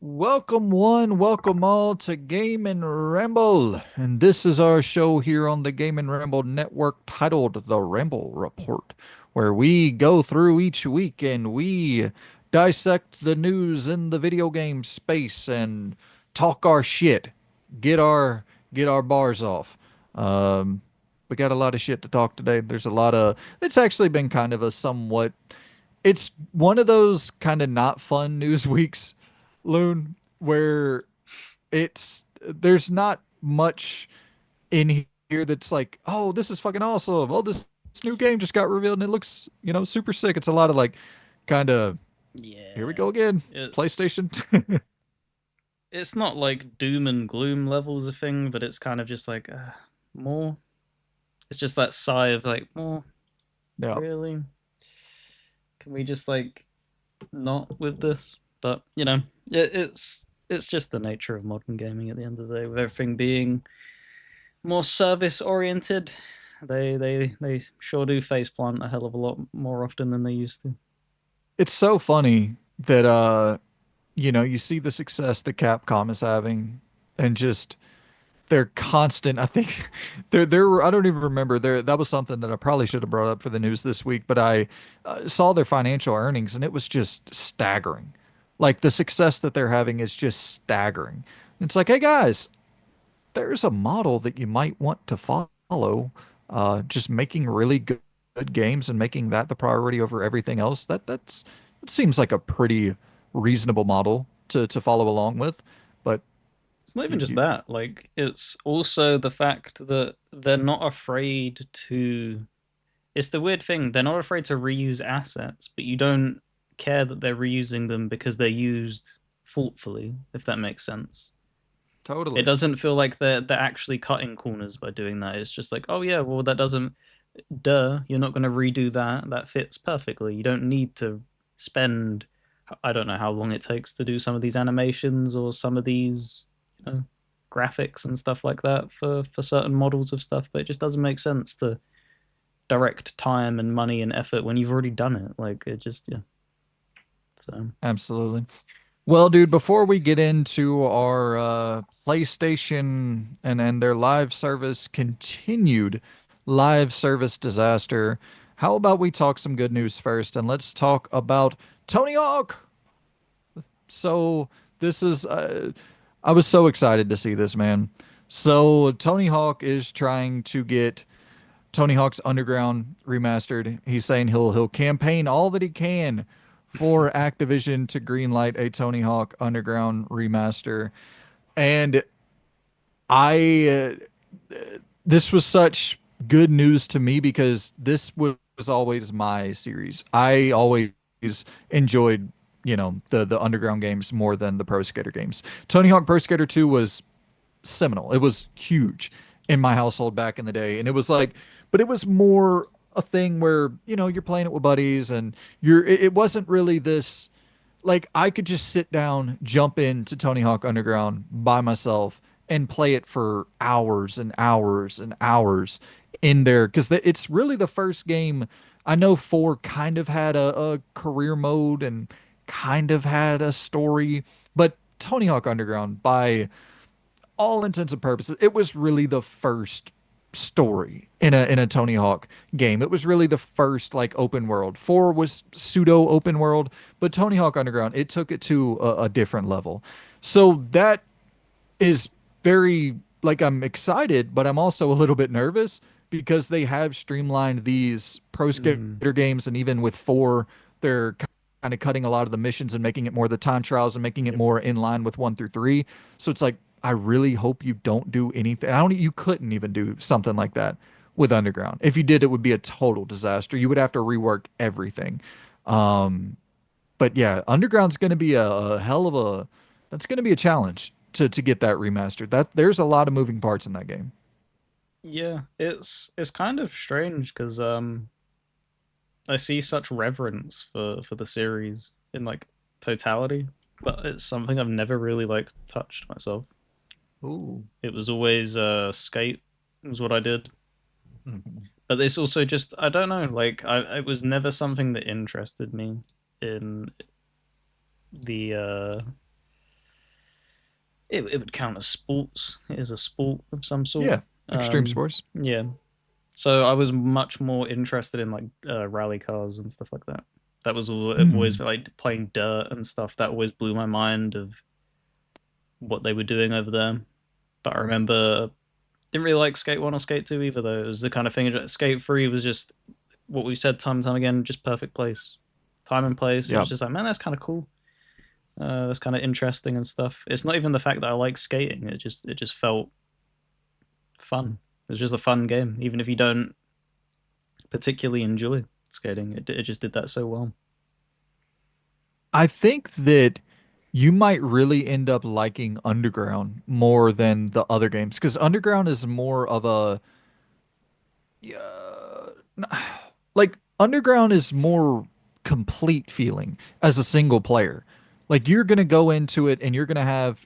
Welcome one, welcome all to Game and Ramble. And this is our show here on the Game and Ramble network titled The Ramble Report, where we go through each week and we dissect the news in the video game space and talk our shit. Get our get our bars off. Um we got a lot of shit to talk today. There's a lot of it's actually been kind of a somewhat it's one of those kind of not fun news weeks, Loon, where there's not much in here that's like, oh, this is fucking awesome. Oh, this new game just got revealed and it looks, super sick. It's a lot of like kind of here we Yeah, go again. it's PlayStation. it's not like doom and gloom levels of thing, but it's kind of just like more. It's just that sigh of like more. Yeah. Really? Can we just like not with this? But it's just the nature of modern gaming at the end of the day, with everything being more service oriented. They sure do faceplant a hell of a lot more often than they used to. It's so funny that you see the success that Capcom is having and just their constant I think they're I don't even remember there that was something that I probably should have brought up for the news this week, but I saw their financial earnings and it was just staggering. Like the success that they're having is just staggering. It's like, hey guys, there's a model that you might want to follow. Just making really good games and making that the priority over everything else. That seems like a pretty reasonable model to follow along with. But It's not even you, just you that. Like, it's also the fact that they're not afraid to. It's the weird thing. They're not afraid to reuse assets, but you don't care that they're reusing them because they're used thoughtfully, if that makes sense. It totally. doesn't feel like they're actually cutting corners by doing that. It's just like, oh yeah, well that doesn't. Duh, you're not going to redo that. That fits perfectly. You don't need to spend. I don't know how long it takes to do some of these animations or some of these, you know, graphics and stuff like that for certain models of stuff. But it just doesn't make sense to direct time and money and effort when you've already done it. Like it just yeah. So Absolutely. Well, dude, before we get into our PlayStation and their live service continued live service disaster, how about we talk some good news first and let's talk about Tony Hawk. So this is I was so excited to see this, man. So Tony Hawk is trying to get Tony Hawk's Underground remastered. He's saying he'll campaign all that he can for Activision to greenlight a Tony Hawk Underground remaster. And I this was such good news to me because this was always my series. I always enjoyed, the Underground games more than the Pro Skater games. Tony Hawk Pro Skater 2 was seminal. It was huge in my household back in the day. And it was like, but it was more a thing where, you're playing it with buddies and it wasn't really this, like, I could just sit down, jump into Tony Hawk Underground by myself and play it for hours and hours and hours in there. Cause it's really the first game. I know 4 kind of had a career mode and kind of had a story, but Tony Hawk Underground, by all intents and purposes, it was really the first story in a Tony Hawk game. It was really the first like open world. 4 was pseudo open world, but Tony Hawk Underground, it took it to a different level. So that is very like I'm excited, but I'm also a little bit nervous because they have streamlined these Pro mm, Skater games, and even with 4, they're kind of cutting a lot of the missions and making it more the time trials and making it yep. more in line with 1 through 3. So it's like I really hope you don't do anything. I don't. You couldn't even do something like that with Underground. If you did, it would be a total disaster. You would have to rework everything. Um, but yeah, Underground's going to be a hell of a. That's going to be a challenge to get that remastered. That there's a lot of moving parts in that game. Yeah, it's kind of strange because I see such reverence for the series in like totality, but it's something I've never really like touched myself. Ooh. It was always skate was what I did. Mhm. But this also just I don't know, like it was never something that interested me in the it would count as sports. It is a sport of some sort. Yeah, extreme Um, sports. yeah. So I was much more interested in like rally cars and stuff like that. That was always Mm, like playing dirt and stuff. That always blew my mind of what they were doing over there. But I remember didn't really like Skate 1 or Skate 2 either, though. It was the kind of thing that Skate 3 was just what we said time and time again, just perfect place. Time and place. It yeah. was just like, man, that's kind of cool. That's kind of interesting and stuff. It's not even the fact that I like skating. It just felt fun. It was just a fun game, even if you don't particularly enjoy skating. It just did that so well. I think that you might really end up liking Underground more than the other games because Underground is more of a uh, like Underground is more complete feeling as a single player. Like you're gonna go into it and you're gonna have,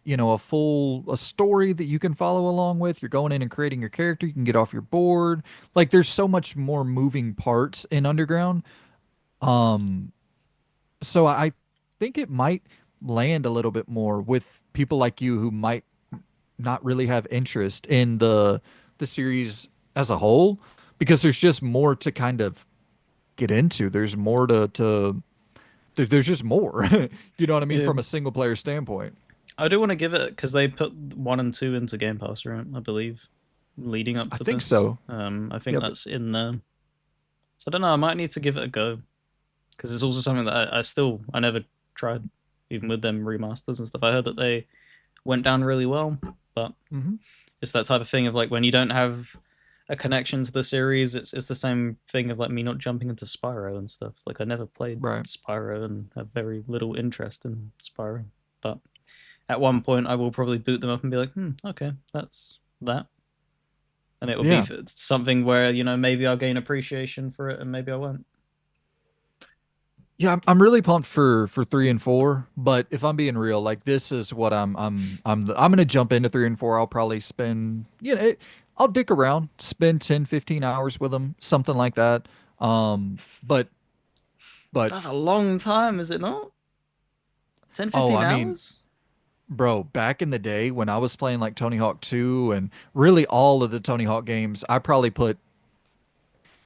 a story that you can follow along with. You're going in and creating your character. You can get off your board. Like there's so much more moving parts in Underground. Um, so I think it might land a little bit more with people like you who might not really have interest in the series as a whole because there's just more to kind of get into. There's more there's just more. You know what I mean? Yeah, From a single player standpoint. I do want to give it because they put 1 and 2 into Game Pass, right? I believe, leading up I to think this. so. I think Yeah, but that's in there. So I don't know. I might need to give it a go because it's also something that I never tried, even with them remasters and stuff. I heard that they went down really well, but hmm it's that type of thing of like when you don't have a connection to the series, it's the same thing of like me not jumping into Spyro and stuff. Like I never played right. Spyro and have very little interest in Spyro, but at one point I will probably boot them up and be like, okay, that's that. And it will be Yeah. something where, maybe I'll gain appreciation for it and maybe I won't. Yeah, I'm really pumped for 3 and 4, but if I'm being real, like this is what I'm gonna jump into 3 and 4. I'll probably spend, I'll dick around, spend 10, 15 hours with them, something like that. But but That's a long time, is it not? 10, oh, 15 I mean, hours? bro, back in the day when I was playing like Tony Hawk 2 and really all of the Tony Hawk games,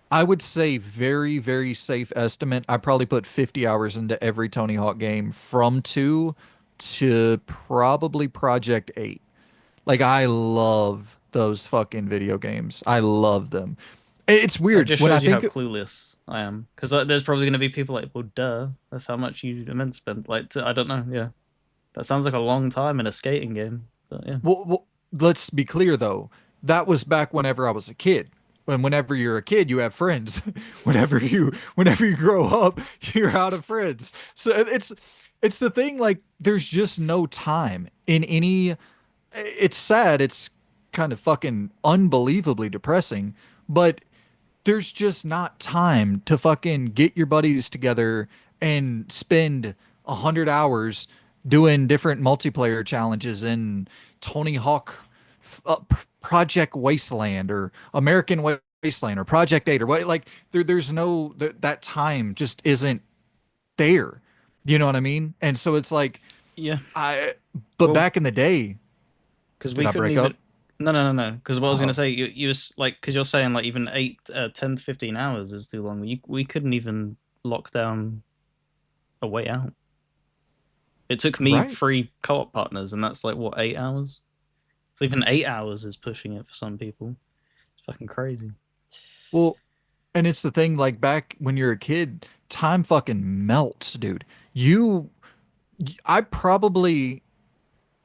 I would say very, very safe estimate. I probably put 50 hours into every Tony Hawk game from 2 to probably Project 8. Like I love those fucking video games. I love them. It's That weird just when I shows you how think clueless I am. Because there's probably going to be people like, well, duh, that's how much you meant to spend. Like, I don't know. Yeah. That sounds like a long time in a skating game. But yeah. well, let's be clear though. That was back whenever I was a kid. And whenever you're a kid, you have friends. Whenever you grow up, you're out of friends. So it's the thing like there's just no time in any it's sad. It's kind of fucking unbelievably depressing, but there's just not time to fucking get your buddies together and spend 100 hours doing different multiplayer challenges in Tony Hawk Project Wasteland or American Wasteland or Project 8 or what like there's no that time just isn't there. You know what I mean? And so it's like Yeah. I but Well, back in the day, because did we I couldn't break even. up? No, no, no, no. Because what I was going to Oh, say, you was like, because you're saying like even 10 to 15 hours is too long. We couldn't even lock down a way out. It took me right. 3 co-op partners, and that's like what, 8 hours? So even 8 hours is pushing it for some people. It's fucking crazy. Well, and it's the thing like back when you're a kid, time fucking melts, dude. You I probably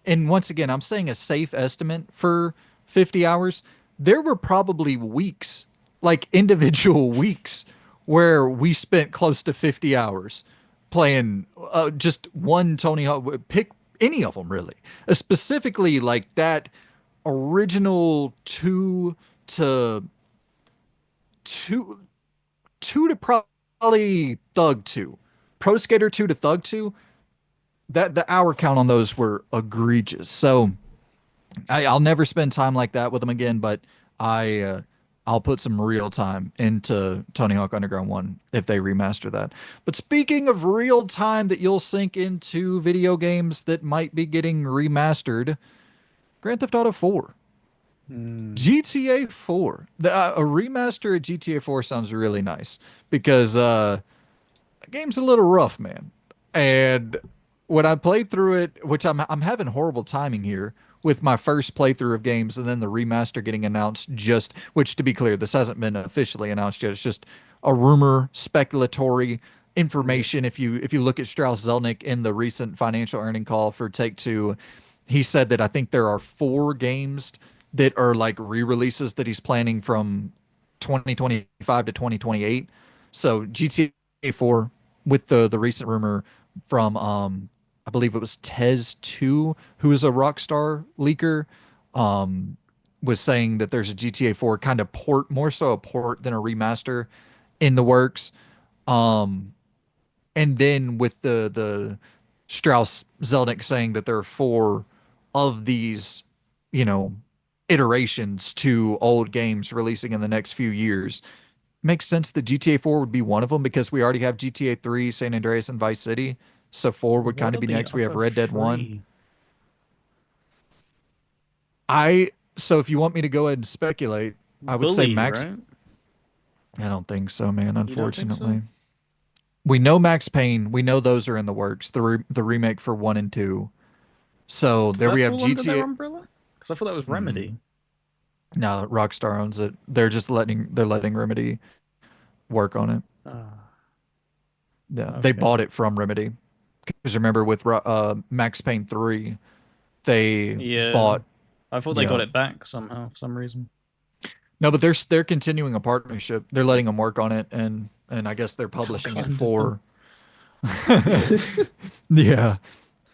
and once again, I'm saying a safe estimate for 50 hours. There were probably weeks, like individual weeks, where we spent close to 50 hours playing just one Tony Hawk. Pick any of them, really. Specifically, like that original to two, two to probably Thug 2. Pro Skater 2 to Thug 2, that the hour count on those were egregious. So I'll never spend time like that with them again, but I'll put some real time into Tony Hawk Underground 1 if they remaster that. But speaking of real time that you'll sink into video games that might be getting remastered, Grand Theft Auto 4. Hmm. GTA 4. A remaster of GTA 4 sounds really nice because the game's a little rough, man. And when I played through it, which I'm having horrible timing here with my first playthrough of games and then the remaster getting announced just which to be clear, this hasn't been officially announced yet. It's just a rumor, speculatory Yeah. information. If you look at Strauss Zelnick in the recent financial earning call for Take-Two, he said that I think there are four games that are like re-releases that he's planning from 2025 to 2028. So GTA 4 with the recent rumor from I believe it was Tez 2, who is a Rockstar leaker, um was saying that there's a GTA 4 kind of port, more so a port than a remaster in the works. Um and then with the Strauss Zelnick saying that there are four of these, you know, iterations to old games releasing in the next few years, makes sense that GTA 4 would be one of them because we already have GTA 3, San Andreas, and Vice City. So 4 would What kind are of be the next. We have other Red Dead 1. three? So if you want me to go ahead and speculate, I would say Bully, Max. right? I don't think so, man, You don't think so? unfortunately. We know Max Payne. We know those are in the works. The remake for 1 and 2. So Does there that we have fall under their GTA. umbrella? Because I thought that was Mm, Remedy. no, Rockstar owns it. They're letting Remedy work on it. Ah, Yeah, they okay. bought it from Remedy. Because remember with Max Payne 3, they Yeah. bought. I thought they got Yeah. it back somehow for some reason. No, but they're continuing a partnership. They're letting them work on it, and I guess they're How publishing it kind of them. for. Yeah.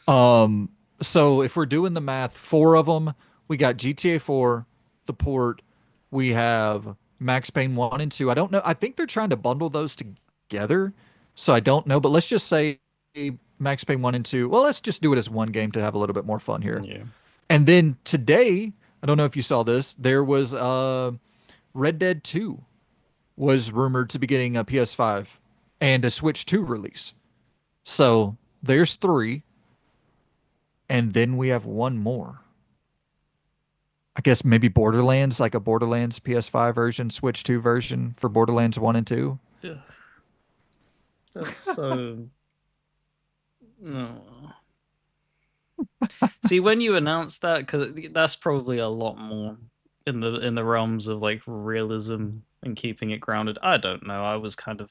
Um. So if we're doing the math, four of them, we got GTA 4, the port. We have Max Payne 1 and 2. I don't know. I think they're trying to bundle those together. So I don't know, but let's just say Max Payne 1 and 2. Well, let's just do it as one game to have a little bit more fun here. Yeah. And then today, I don't know if you saw this, there was Red Dead 2 was rumored to be getting a PS5 and a Switch 2 release. So there's three, and then we have one more. I guess maybe Borderlands, like a Borderlands PS5 version, Switch 2 version for Borderlands 1 and 2. Ugh, that's so. No. See, when you announced that, because that's probably a lot more in the realms of like realism and keeping it grounded. I don't know. I was kind of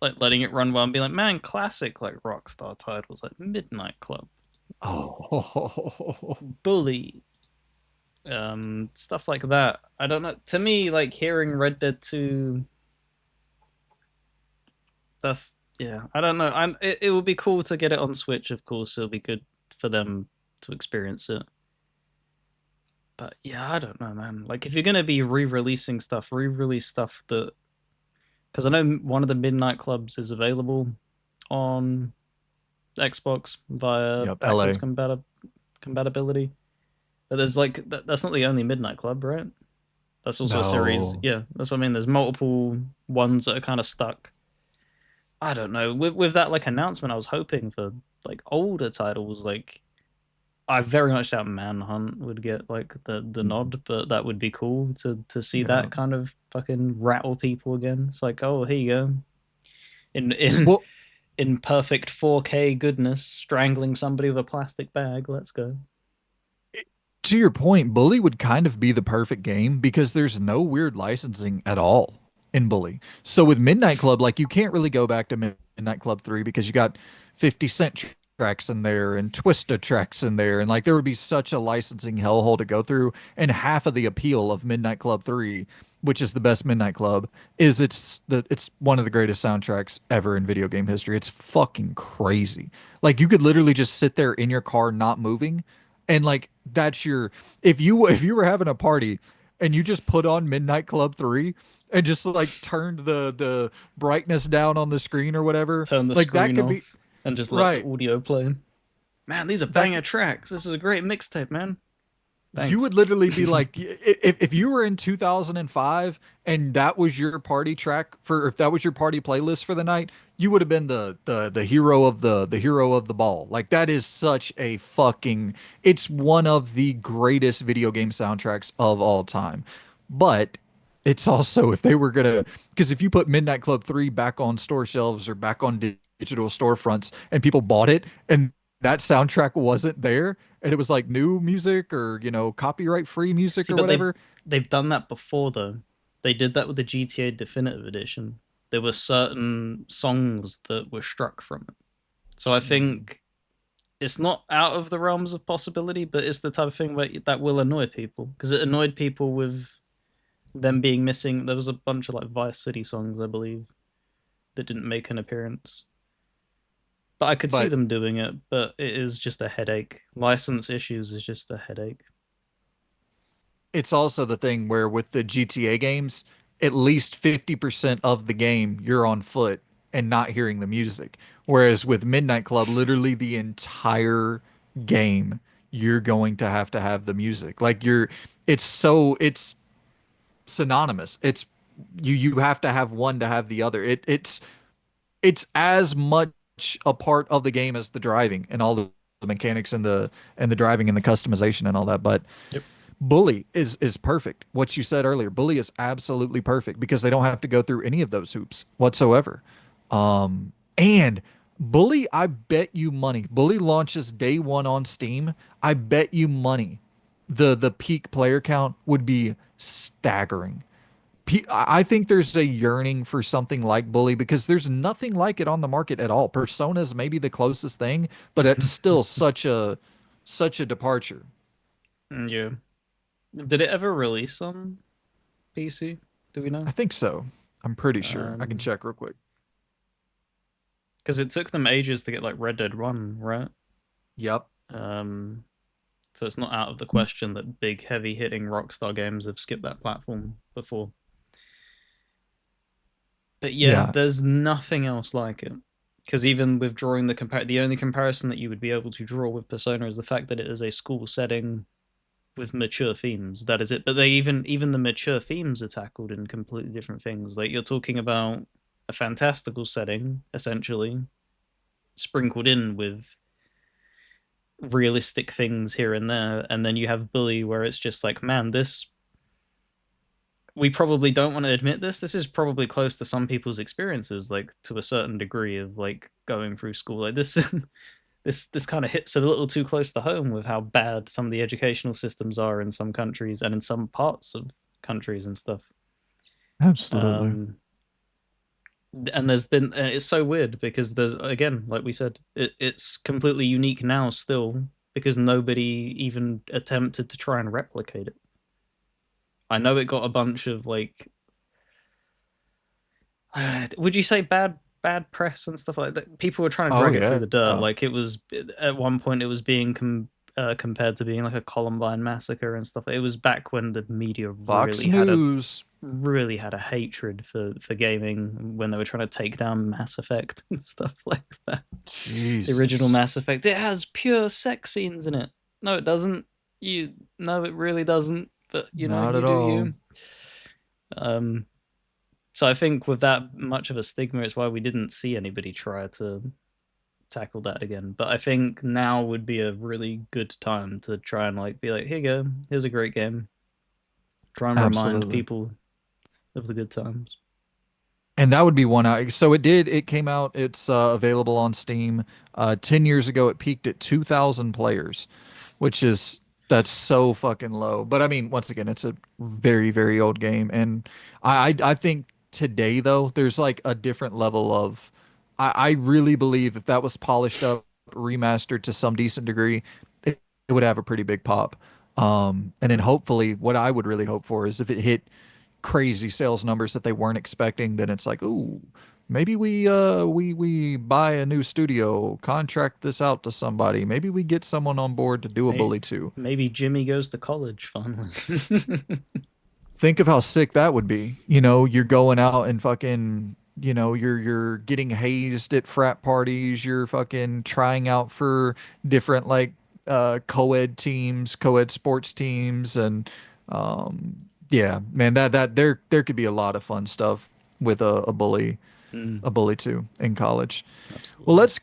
like letting it run well and being like, man, classic like Rockstar titles like Midnight Club, Oh, Bully, stuff like that. I don't know. To me, like hearing Red Dead 2, that's yeah. I don't know. It would be cool to get it on Switch. Of course, it'll be good for them to experience it. But yeah, I don't know, man. Like if you're gonna be re-releasing stuff, re-release stuff that because I know one of the Midnight Clubs is available on Xbox via yep, backwards LA. compatibility. But there's like that's not the only Midnight Club, right? That's also a series. No. Yeah, that's what I mean. There's multiple ones that are kind of stuck. I don't know. With that like announcement, I was hoping for like older titles. Like I very much doubt Manhunt would get like the Mhm. nod, but that would be cool to see Yeah. that kind of fucking rattle people again. It's like, oh, here you go. In Well, in perfect 4K goodness, strangling somebody with a plastic bag. Let's go. to your point, Bully would kind of be the perfect game because there's no weird licensing at all in Bully. So with Midnight Club, like you can't really go back to Midnight Club 3 because you got 50 Cent tracks in there and Twista tracks in there. And like there would be such a licensing hellhole to go through. And half of the appeal of Midnight Club 3, which is the best Midnight Club, is it's one of the greatest soundtracks ever in video game history. It's fucking crazy. Like you could literally just sit there in your car not moving and like that's your if you were having a party and you just put on Midnight Club 3 and just like turned the brightness down on the screen or whatever, Turn the like that screen could be off and just let the right. audio play. Man, these are That banger tracks. This is a great mixtape, man. You Thanks. would literally be like, if you were in 2005 and that was your party track for, if that was your party playlist for the night, you would have been the hero of the hero of the ball. Like that is such a fucking, it's one of the greatest video game soundtracks of all time. But it's also, if they were gonna, because if you put Midnight Club 3 back on store shelves or back on digital storefronts and people bought it and that soundtrack wasn't there and it was like new music or, copyright free music See, or but whatever. they've done that before though. They did that with the GTA Definitive Edition. There were certain songs that were struck from it. So I Mm. think it's not out of the realms of possibility, but it's the type of thing where that will annoy people because it annoyed people with them being missing. There was a bunch of like Vice City songs, I believe, that didn't make an appearance. But I could see But them doing it, but it is just a headache. License issues is just a headache. it's also the thing where with the GTA games, at least 50% of the game you're on foot and not hearing the music. Whereas with Midnight Club, literally the entire game, you're going to have the music. Like it's synonymous. You have to have one to have the other. It's as much a part of the game as the driving and all the mechanics and the driving and the customization and all that. But Yep. Bully is perfect. What you said earlier, Bully is absolutely perfect because they don't have to go through any of those hoops whatsoever. And Bully, I bet you money. Bully launches day one on Steam. I bet you money. The peak player count would be staggering. I think there's a yearning for something like Bully because there's nothing like it on the market at all. Persona's maybe the closest thing, but it's still such a departure. Yeah. Did it ever release on PC? Do we I know? think so. I'm pretty sure. I can Um, check real quick. because it took them ages to get like Red Dead One, right? Yep. Um, so it's not out of the question that big, heavy hitting Rockstar games have skipped that platform before. But yeah, Yeah, there's nothing else like it. Because even with drawing the only comparison that you would be able to draw with Persona is the fact that it is a school setting with mature themes. That is it. But they even the mature themes are tackled in completely different things. Like you're talking about a fantastical setting, essentially, sprinkled in with realistic things here and there, and then you have Bully where it's just like, man, this we probably don't want to admit this. This is probably close to some people's experiences, like to a certain degree of like going through school. Like this this kind of hits a little too close to home with how bad some of the educational systems are in some countries and in some parts of countries and stuff. absolutely. Um, and there's been it's so weird because there's again, like we said, it's completely unique now still because nobody even attempted to try and replicate it. I know it got a bunch of like, would you say bad press and stuff like that? People were trying to Oh drag it through yeah. the dirt. Like it was at one point, it was being compared to being like a Columbine massacre and stuff. It was back when the media Fox News. really had a hatred for gaming when they were trying to take down Mass Effect and stuff like that. The original Jesus. Mass Effect, it has pure sex scenes in it. No, it doesn't. You no, it really doesn't. But you know, Not you at do all. you. Um, so I think with that much of a stigma, it's why we didn't see anybody try to tackle that again. But I think now would be a really good time to try and like be like, here you go, here's a great game. Try and remind Absolutely. people of the good times. And that would be one out. So it came out, it's available on Steam. 10 years ago, it peaked at 2,000 players, which is, that's so fucking low. But I mean, once again, it's a very, very old game. And I think today, though, there's like a different level of, I really believe if that was polished up, remastered to some decent degree, it would have a pretty big pop. And then hopefully, what I would really hope for is if it hit crazy sales numbers that they weren't expecting, then it's like, ooh, maybe we buy a new studio, contract this out to somebody. Maybe we get someone on board to do a Maybe, Bully 2. maybe Jimmy goes to college finally. Think of how sick that would be. You're going out and fucking, you're getting hazed at frat parties, you're fucking trying out for different like co-ed teams, co-ed sports teams, and um, yeah, man, that there could be a lot of fun stuff with Mm, a bully too in college. Well, absolutely. let's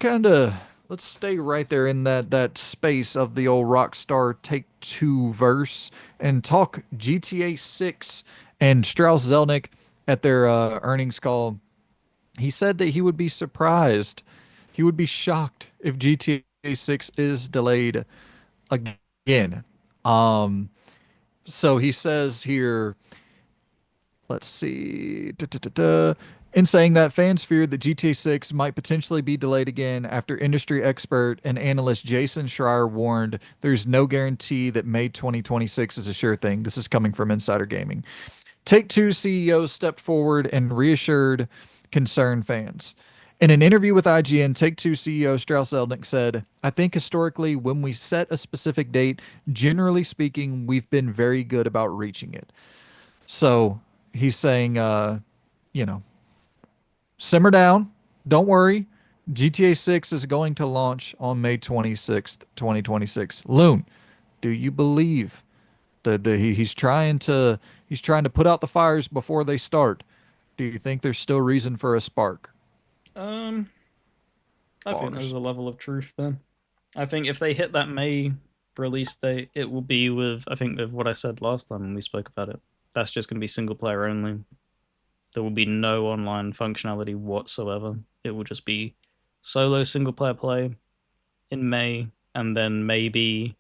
stay right there in that space of the old Rockstar Take Two verse and talk GTA 6 and Strauss Zelnick at their earnings call. He said that he would be surprised, he would be shocked if GTA 6 is delayed again. Um, so he says here, let's see. In saying that, fans feared that GTA 6 might potentially be delayed again after industry expert and analyst Jason Schreier warned there's no guarantee that May 2026 is a sure thing. This is coming from Insider Gaming. Take Two CEO stepped forward and reassured concerned fans. In an interview with IGN, Take Two CEO Strauss Zelnick said, I think historically, when we set a specific date, generally speaking, we've been very good about reaching it. So he's saying, you know, simmer down. Don't worry. GTA 6 is going to launch on May 26th, 2026. Loon, do you believe that he's trying to put out the fires before they start? Do you think there's still reason for a spark? Um, I think there's Bars. a level of truth there. I think if they hit that May release date, it will be with, I think, with what I said last time when we spoke about it. That's just going to be single player only. There will be no online functionality whatsoever. It will just be solo single player play in May, and then maybe,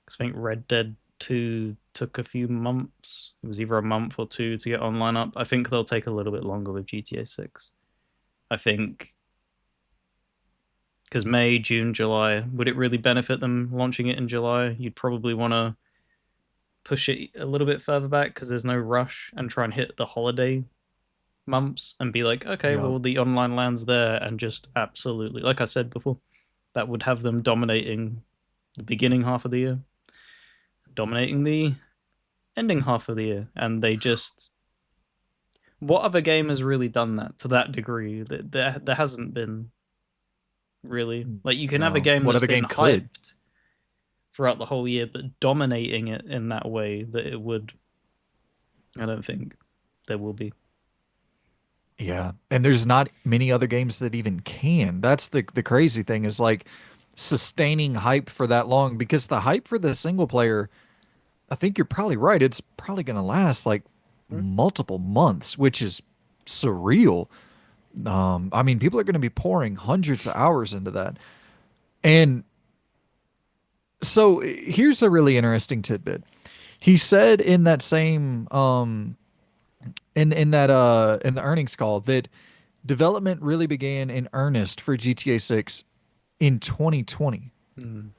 'cause I think Red Dead 2 took a few months. It was either a month or two to get online up. I think they'll take a little bit longer with GTA 6. I think because May, June, July, would it really benefit them launching it in July? You'd probably want to push it a little bit further back because there's no rush and try and hit the holiday months and be like, okay, Yup. well, the online land's there and just absolutely, like I said before, that would have them dominating the beginning half of the year, dominating the ending half of the year. And they just, what other game has really done that to that degree? There hasn't been really. Like, you can have a No. game What that's other been game could? hyped throughout the whole year, but dominating it in that way that it would, I don't think there will be. Yeah. And there's not many other games that even can. That's the crazy thing is like sustaining hype for that long because the hype for the single player, I think you're probably right. It's probably going to last like Hmm? multiple months, which is surreal. I mean, people are going to be pouring hundreds of hours into that. And so here's a really interesting tidbit. He said in that same in the earnings call that development really began in earnest for GTA 6 in 2020. Mm.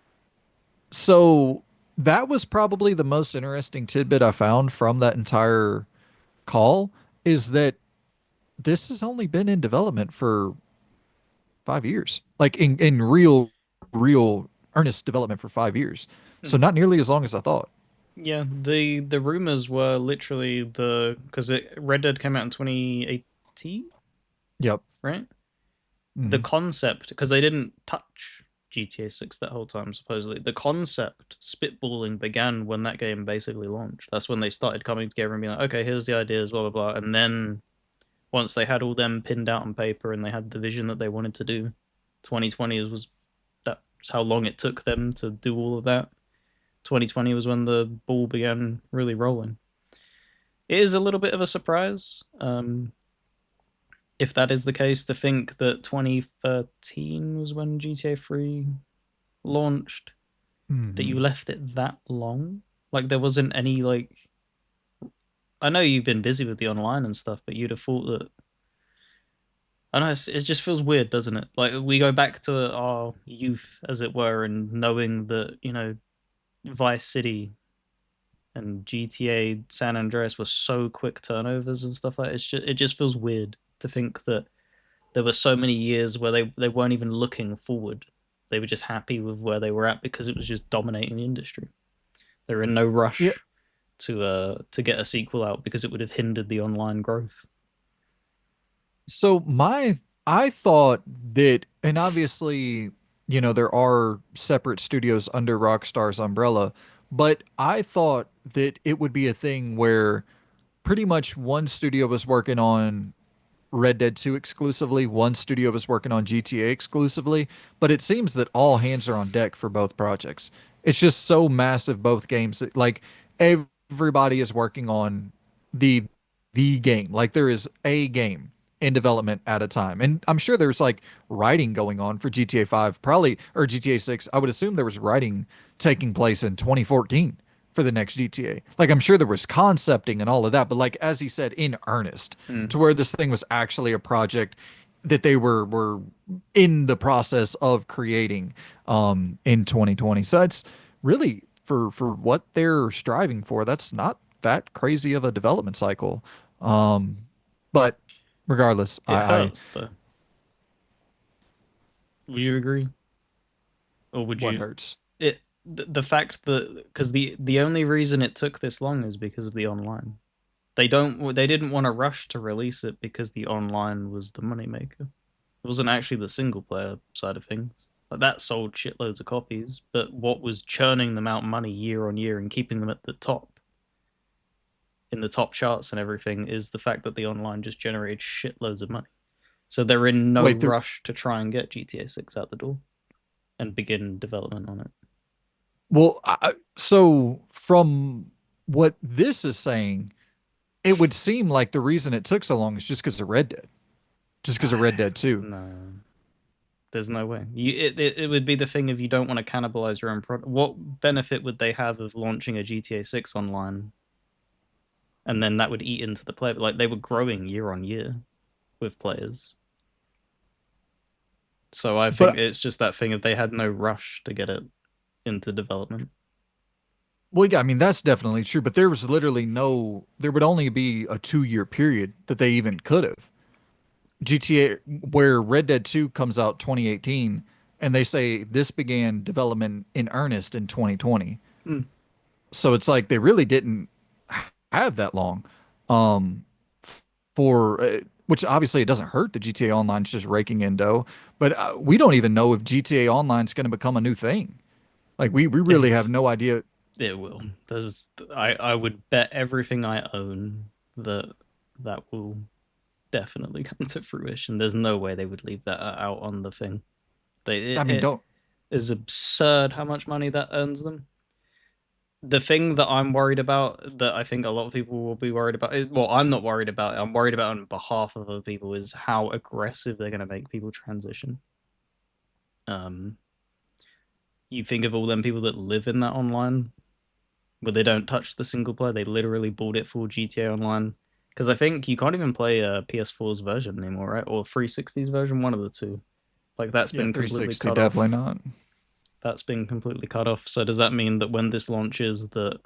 So that was probably the most interesting tidbit I found from that entire call is that this has only been in development for 5 years, like in real earnest development for 5 years. So Mm. not nearly as long as I thought. Yeah, the rumors were literally the because Red Dead came out in 2018, Yep. right? The Hmm. concept, because they didn't touch GTA 6 that whole time, supposedly. The concept spitballing began when that game basically launched. That's when they started coming together and being like, okay, here's the ideas, blah, blah, blah. And then once they had all them pinned out on paper and they had the vision that they wanted to do, 2020 was that's how long it took them to do all of that. 2020 was when the ball began really rolling. It is a little bit of a surprise. If that is the case, to think that 2013 was when GTA 3 launched, that you Hmm. left it that long. Like, there wasn't any, like, I know you've been busy with the online and stuff, but you'd have thought that, I know it just feels weird, doesn't it? Like, we go back to our youth, as it were, and knowing that, Vice City and GTA San Andreas were so quick turnovers and stuff like that. It just feels weird to think that there were so many years where they weren't even looking forward. They were just happy with where they were at because it was just dominating the industry. They were in no Yeah. rush to get a sequel out because it would have hindered the online growth. So I thought that, and obviously there are separate studios under Rockstar's umbrella, but I thought that it would be a thing where pretty much one studio was working on Red Dead 2 exclusively, one studio was working on GTA exclusively, but it seems that all hands are on deck for both projects. It's just so massive, both games. Like everybody is working on the the game. Like there is a game in development at a time. And I'm sure there's like writing going on for GTA 5, probably, or GTA 6. I would assume there was writing taking place in 2014 for the next GTA. Like I'm sure there was concepting and all of that, but like as he said, in earnest, to Mm. where this thing was actually a project that they were in the process of creating in 2020. So it's really for what they're striving for, that's not that crazy of a development cycle. Um, but regardless, It I hurts though. Would you agree, or would what you? hurts. The fact that because the only reason it took this long is because of the online. They didn't want to rush to release it because the online was the moneymaker. It wasn't actually the single player side of things. Like that sold shitloads of copies, but what was churning them out money year on year and keeping them at the top in the top charts and everything is the fact that the online just generated shitloads of money. So they're in no Wait, rush to try and get GTA 6 out the door and begin development on it. well, so from what this is saying, it would seem like the reason it took so long is just because of Red Dead, just because of Red Dead 2. No, there's no way. It would be the thing if you don't want to cannibalize your own product. What benefit would they have of launching a GTA 6 online and then that would eat into the player? Like they were growing year on year with players. So I think But it's just that thing if they had no rush to get it into development. well, yeah, I mean that's definitely true. But there was literally there would only be a 2 year period that they even could have. GTA, where Red Dead 2 comes out 2018, and they say this began development in earnest in 2020. Mm. So it's like they really didn't have that long. Um, for which obviously it doesn't hurt that GTA Online's just raking in dough, but we don't even know if GTA Online's going to become a new thing. Like we really have It's no idea. it will. There's I would bet everything I own that that will definitely come to fruition. There's no way they would leave that out on the thing. I mean, It don't. is absurd how much money that earns them. The thing that I'm worried about, that I think a lot of people will be worried about, well, I'm not worried about it. I'm worried about on behalf of other people is how aggressive they're going to make people transition. Um, you think of all them people that live in that online, where they don't touch the single player. They literally bought it for GTA Online. Because I think you can't even play a PS4's version anymore, right? Or 360's version, one of the two. Like that's Yeah, been completely 360 cut definitely off. not. That's been completely cut off. So does that mean that when this launches, that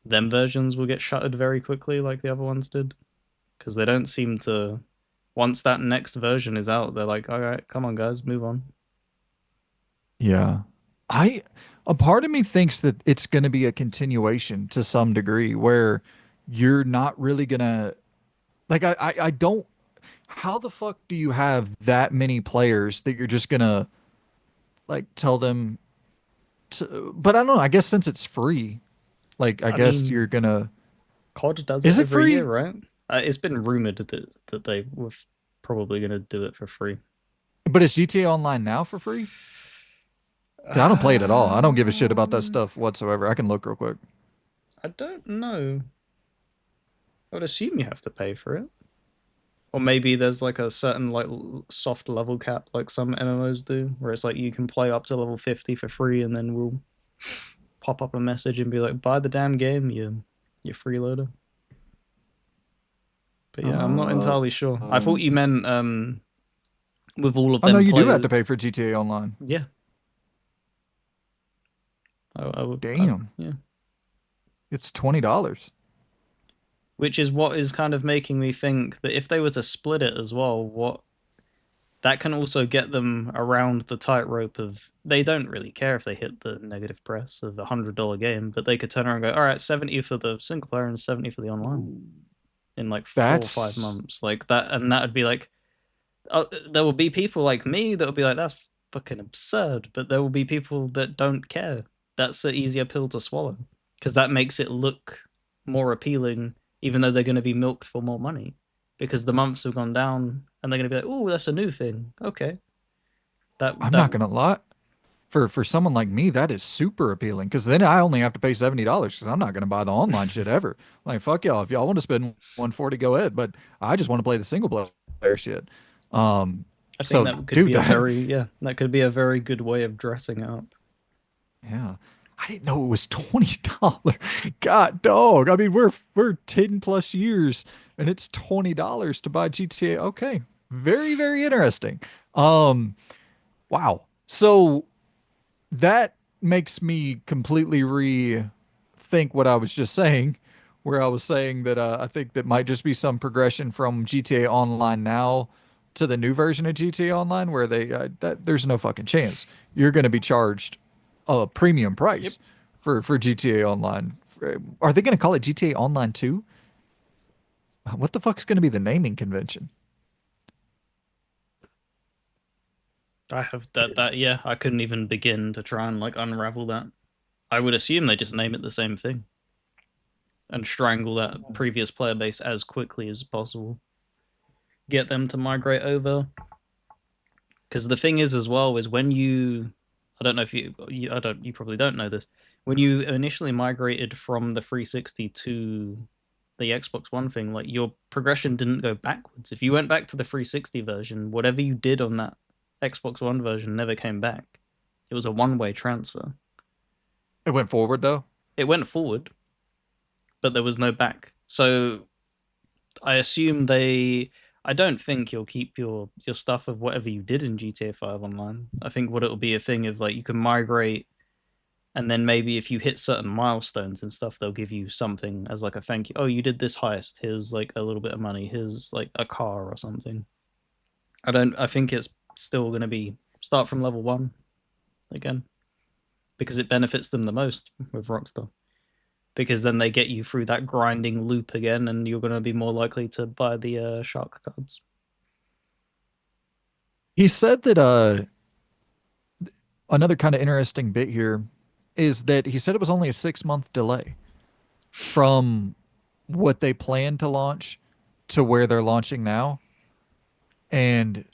them versions will get shuttered very quickly, like the other ones did? Because they don't seem to. Once that next version is out, they're like, all right, come on, guys, move on. Yeah. I a part of me thinks that it's going to be a continuation to some degree where you're not really going to like I don't how the fuck do you have that many players that you're just going to like tell them to, but I don't know, I guess since it's free, like I I guess mean, you're going to COD does it is it every year, free? right? It's been rumored that they were probably going to do it for free. But is GTA Online now for free? 'Cause I don't play it at all. I don't give a shit about that Um, stuff whatsoever. I can look real quick. I don't know. I would assume you have to pay for it, or maybe there's like a certain like soft level cap, like some MMOs do, where it's like you can play up to level 50 for free, and then we'll pop up a message and be like, "Buy the damn game, you freeloader." But yeah, I'm not Uh, entirely sure. I thought you meant with all of oh no, them you do have to players. pay for GTA Online. Yeah, I would. Damn. Yeah, It's $20. which is what is kind of making me think that if they were to split it as well, what that can also get them around the tightrope of they don't really care if they hit the negative press of $100 game, but they could turn around and go, all right, 70 for the single player and 70 for the online in like 4 or 5 That's months, like that, and that would be like, there will be people like me that will be like, that's fucking absurd. But there will be people that don't care. That's an easier pill to swallow because that makes it look more appealing, even though they're going to be milked for more money because the months have gone down and they're going to be like, oh, that's a new thing. Okay, I'm that not gonna lie. For someone like me, that is super appealing because then I only have to pay $70 because I'm not gonna buy the online shit ever. Like fuck y'all, if y'all want to spend 140, go ahead. But I just want to play the single player shit. Um, I think so that could dude, be a that very that could be a very good way of dressing it up. yeah, I didn't know it was $20. God dog, I mean we're 10 plus years and it's $20 to buy GTA. Okay, very interesting. Um, wow. So that makes me completely rethink what I was just saying, where I was saying that I think that might just be some progression from GTA Online now to the new version of GTA Online, where there's no fucking chance you're going to be charged a premium Yep. price for GTA Online. Are they going to call it GTA Online 2? What the fuck's going to be the naming convention? I have that yeah, I couldn't even begin to try and like unravel that. I would assume they just name it the same thing and strangle that previous player base as quickly as possible. Get them to migrate over. Because the thing is, as well, is when I don't know if you probably don't know this. When you initially migrated from the 360 to the Xbox One thing, like your progression didn't go backwards. If you went back to the 360 version, whatever you did on that Xbox One version never came back. It was a one-way transfer. It went forward though. It went forward, but there was no back. So I assume they. I don't think you'll keep your stuff of whatever you did in GTA 5 online. I think what it'll be a thing of like you can migrate, and then maybe if you hit certain milestones and stuff, they'll give you something as like a thank you. Oh, you did this heist. Here's like a little bit of money. Here's like a car or something. I don't. I think it's still going to be start from level one again because it benefits them the most with Rockstar. Because then they get you through that grinding loop again, and you're going to be more likely to buy the shark cards. He said that another kind of interesting bit here is that he said it was only a 6 month delay from what they plan to launch to where they're launching now. And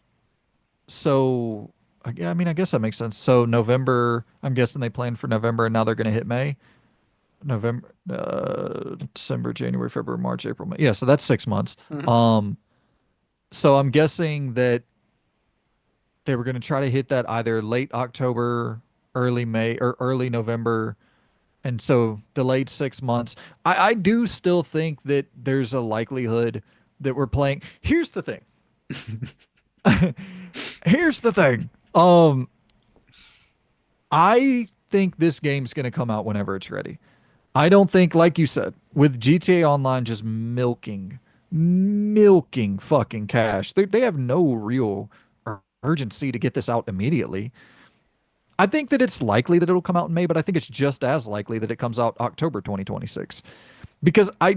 so, yeah, I mean, I guess that makes sense. So, November, I'm guessing they planned for November and now they're going to hit May. November, December, January, February, March, April, May. Yeah, so that's 6 months. Mm-hmm. Um, so I'm guessing that they were going to try to hit that either late October, early May, or early November, and so delayed 6 months. I do still think that there's a likelihood that we're playing. Here's the thing. Here's the thing. I think this game's gonna come out whenever it's ready. I don't think, like you said, with GTA Online just milking fucking cash. They have no real urgency to get this out immediately. I think that it's likely that it'll come out in May, but I think it's just as likely that it comes out October 2026 because I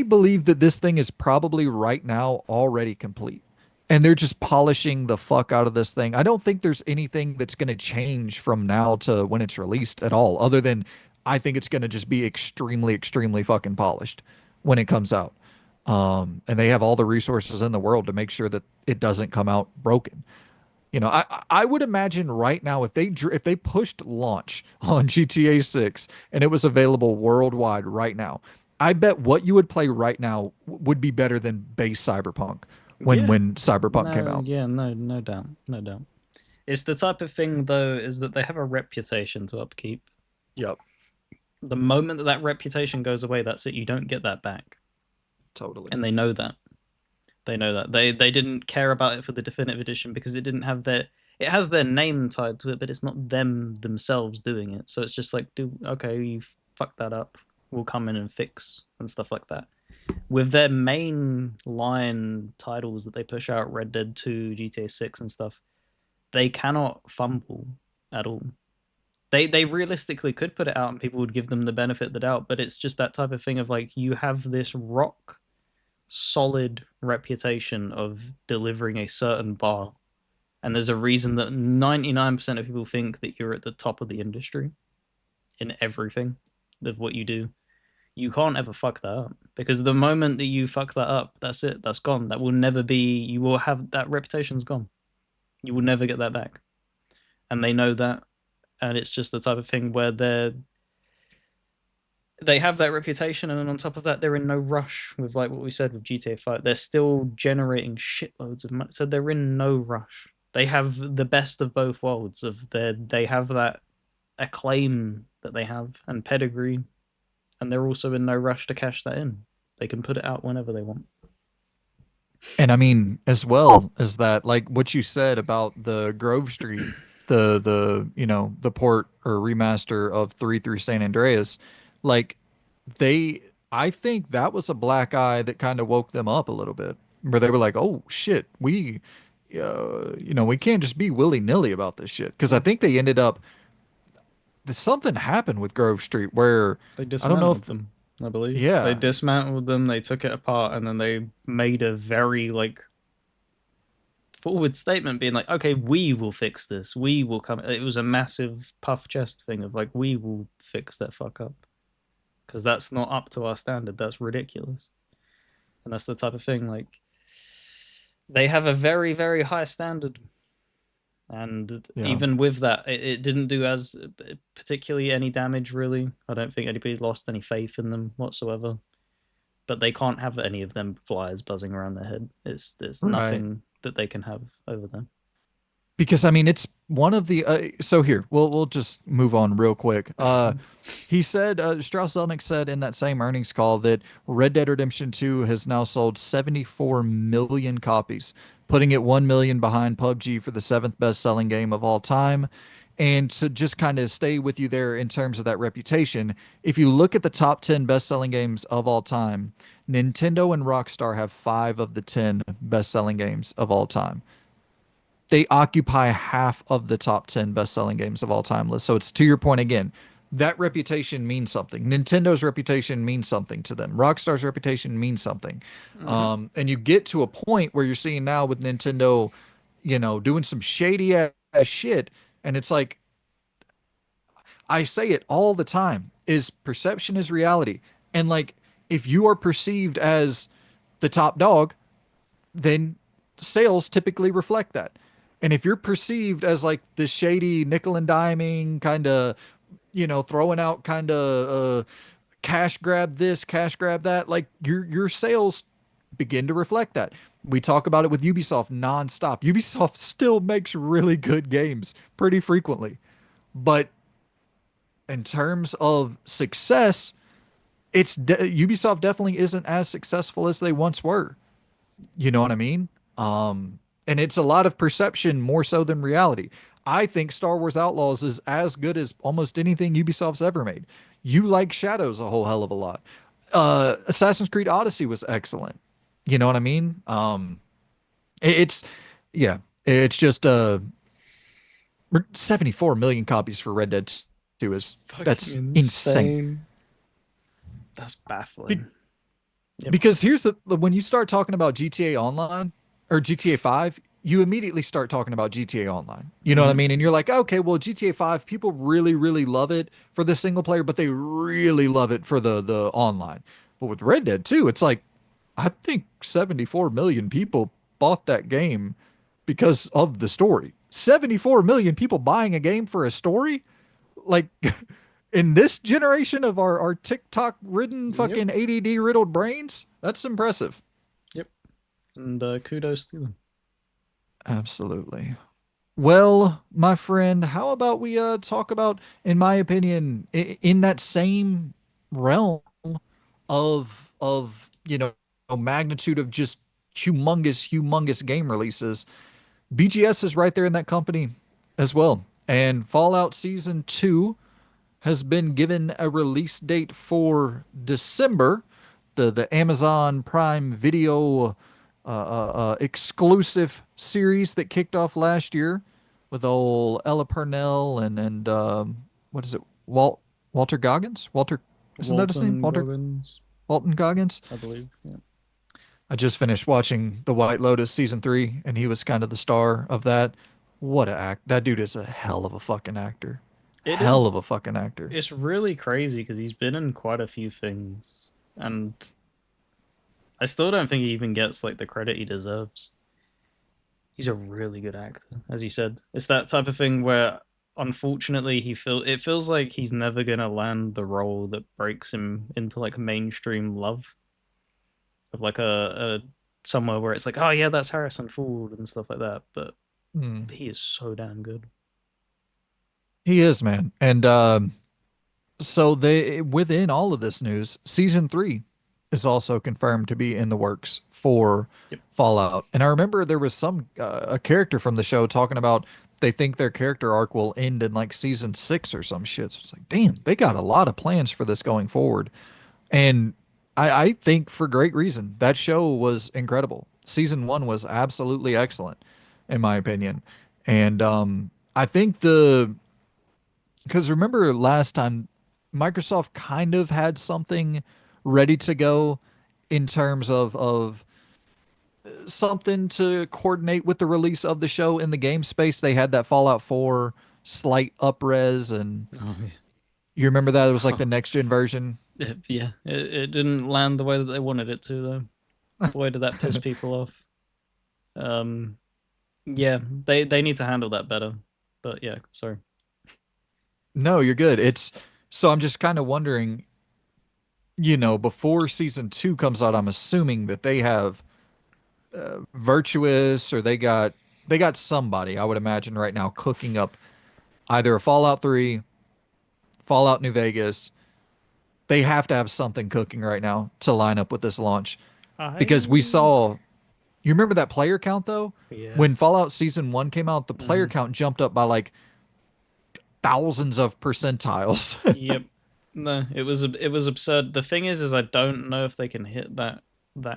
believe that this thing is probably right now already complete. And they're just polishing the fuck out of this thing. I don't think there's anything that's going to change from now to when it's released at all, other than I think it's going to just be extremely fucking polished when it comes out. And they have all the resources in the world to make sure that it doesn't come out broken. I would imagine right now if they pushed launch on GTA 6 and it was available worldwide right now, I bet what you would play right now would be better than base Cyberpunk when Yeah. Cyberpunk came No. out. Yeah. No. No doubt. No doubt. It's the type of thing, though, is that they have a reputation to upkeep. Yep, The moment that that reputation goes away, that's it. You don't get that back, totally. and they know that. They know that they didn't care about it for the definitive edition because it didn't have their it has their name tied to it, but it's not them themselves doing it. So it's just like, do okay, you fucked that up. We'll come in and fix and stuff like that. With their main line titles that they push out, Red Dead 2, GTA 6 and stuff, they cannot fumble at all. They realistically could put it out and people would give them the benefit of the doubt, but it's just that type of thing of like you have this rock solid reputation of delivering a certain bar, And there's a reason that 99% of people think that you're at the top of the industry in everything of what you do. You can't ever fuck that up because the moment that you fuck that up, that's it. That's gone. That will never be. You will have that reputation's gone. You will never get that back, and they know that. And it's just the type of thing where they have that reputation, and then on top of that, they're in no rush with like what we said with GTA 5. They're still generating shitloads of money, so they're in no rush. They have the best of both worlds. They have that acclaim that they have and pedigree, and they're also in no rush to cash that in. They can put it out whenever they want. And I mean, as well as that, like what you said about the Grove Street, the port or remaster of 3 through San Andreas, like they I think that was a black eye that kind of woke them up a little bit, where they were like, "Oh shit, we can't just be willy-nilly about this shit." Because I think they ended up something happened with Grove Street where They I don't know dismantled if them, I believe. They yeah, dismantled them, they took it apart, and then they made a very like forward statement being like, okay, we will fix this. We will come. It was a massive puff chest thing of like, we will fix that fuck up because that's not up to our standard. That's ridiculous. And that's the type of thing like they have a very, very high standard. And yeah. even with that, it didn't do as particularly any damage, really. I don't think anybody lost any faith in them whatsoever. But they can't have any of them flies buzzing around their head. There's Right. nothing that they can have over them. Because I mean, it's one of the so here we'll just move on real quick. He said Strauss Zelnick said in that same earnings call that Red Dead Redemption 2 has now sold 74 million copies, putting it 1 million behind PUBG for the seventh best-selling game of all time. And to just kind of stay with you there in terms of that reputation, if you look at the top 10 best-selling games of all time, Nintendo and Rockstar have 5 of the 10 best-selling games of all time. They occupy half of the top 10 best-selling games of all time list. So it's to your point again. That reputation means something. Nintendo's reputation means something to them. Rockstar's reputation means something. Mm-hmm. And you get to a point where you're seeing now with Nintendo, doing some shady ass shit. And it's like, I say it all the time is perception is reality. And like, if you are perceived as the top dog, then sales typically reflect that. And if you're perceived as like this shady nickel and diming kind of, throwing out kind of cash grab this, cash grab that, like your sales begin to reflect that. We talk about it with Ubisoft nonstop. Ubisoft still makes really good games pretty frequently, but in terms of success, Ubisoft definitely isn't as successful as they once were. You know what I mean? And it's a lot of perception more so than reality. I think Star Wars Outlaws is as good as almost anything Ubisoft's ever made. You like Shadows a whole hell of a lot. Assassin's Creed Odyssey was excellent. You know what I mean? It's yeah, it's just 74 million copies for Red Dead 2 It's is fucking that's insane. insane. That's baffling. Yep. Because here's when you start talking about GTA Online or GTA 5, you immediately start talking about GTA Online. You know what I Mm-hmm. mean? And you're like, okay, well, GTA 5, people really, really love it for the single player, but they really love it for the online. But with Red Dead 2, it's like, I think 74 million people bought that game because of the story. 74 million people buying a game for a story? Like, in this generation of our TikTok ridden Yep. fucking ADD riddled brains, that's impressive. Yep. And kudos to them. Absolutely. Well, my friend, how about we talk about, in my opinion, in that same realm of magnitude of just humongous game releases, BGS is right there in that company as well. And Fallout Season 2 has been given a release date for December. The Amazon Prime Video exclusive series that kicked off last year with old Ella Purnell and what is it? Walter Goggins? Walter, isn't that his name? Walton Walter Goggins, Walton Goggins. I believe. Yeah. I just finished watching The White Lotus season 3, and he was kind of the star of that. What a act! That dude is a hell of a fucking actor. It Hell is. of a fucking actor. It's really crazy because he's been in quite a few things, and I still don't think he even gets like the credit he deserves. He's a really good actor, as you said. It's that type of thing where, unfortunately, it feels like he's never gonna land the role that breaks him into like mainstream love of like a somewhere where it's like, oh yeah, that's Harrison Ford and stuff like that. But Hmm. he is so damn good. He is, man. And so they within all of this news, season 3 is also confirmed to be in the works for Yep. Fallout. And I remember there was some a character from the show talking about they think their character arc will end in like season 6 or some shit. So it's like, damn, they got a lot of plans for this going forward. And I think for great reason. That show was incredible. Season 1 was absolutely excellent, in my opinion. And I think the because remember last time Microsoft kind of had something ready to go in terms of something to coordinate with the release of the show in the game space. They had that Fallout 4 slight upres, and Oh you remember that it was like yeah. the next gen version. Yeah. It didn't land the way that they wanted it to, though. Boy, did that piss people off. Um, yeah, they need to handle that better. But yeah, sorry. No, you're good. It's so I'm just kind of wondering, before season 2 comes out, I'm assuming that they have Virtuous or they got somebody, I would imagine right now cooking up either a Fallout 3, Fallout New Vegas. They have to have something cooking right now to line up with this launch because we I saw, you remember that player count though? yeah. When Fallout Season 1 came out, the player Hmm. count jumped up by like thousands of percentiles. Yep. No, it was absurd. The thing is I don't know if they can hit that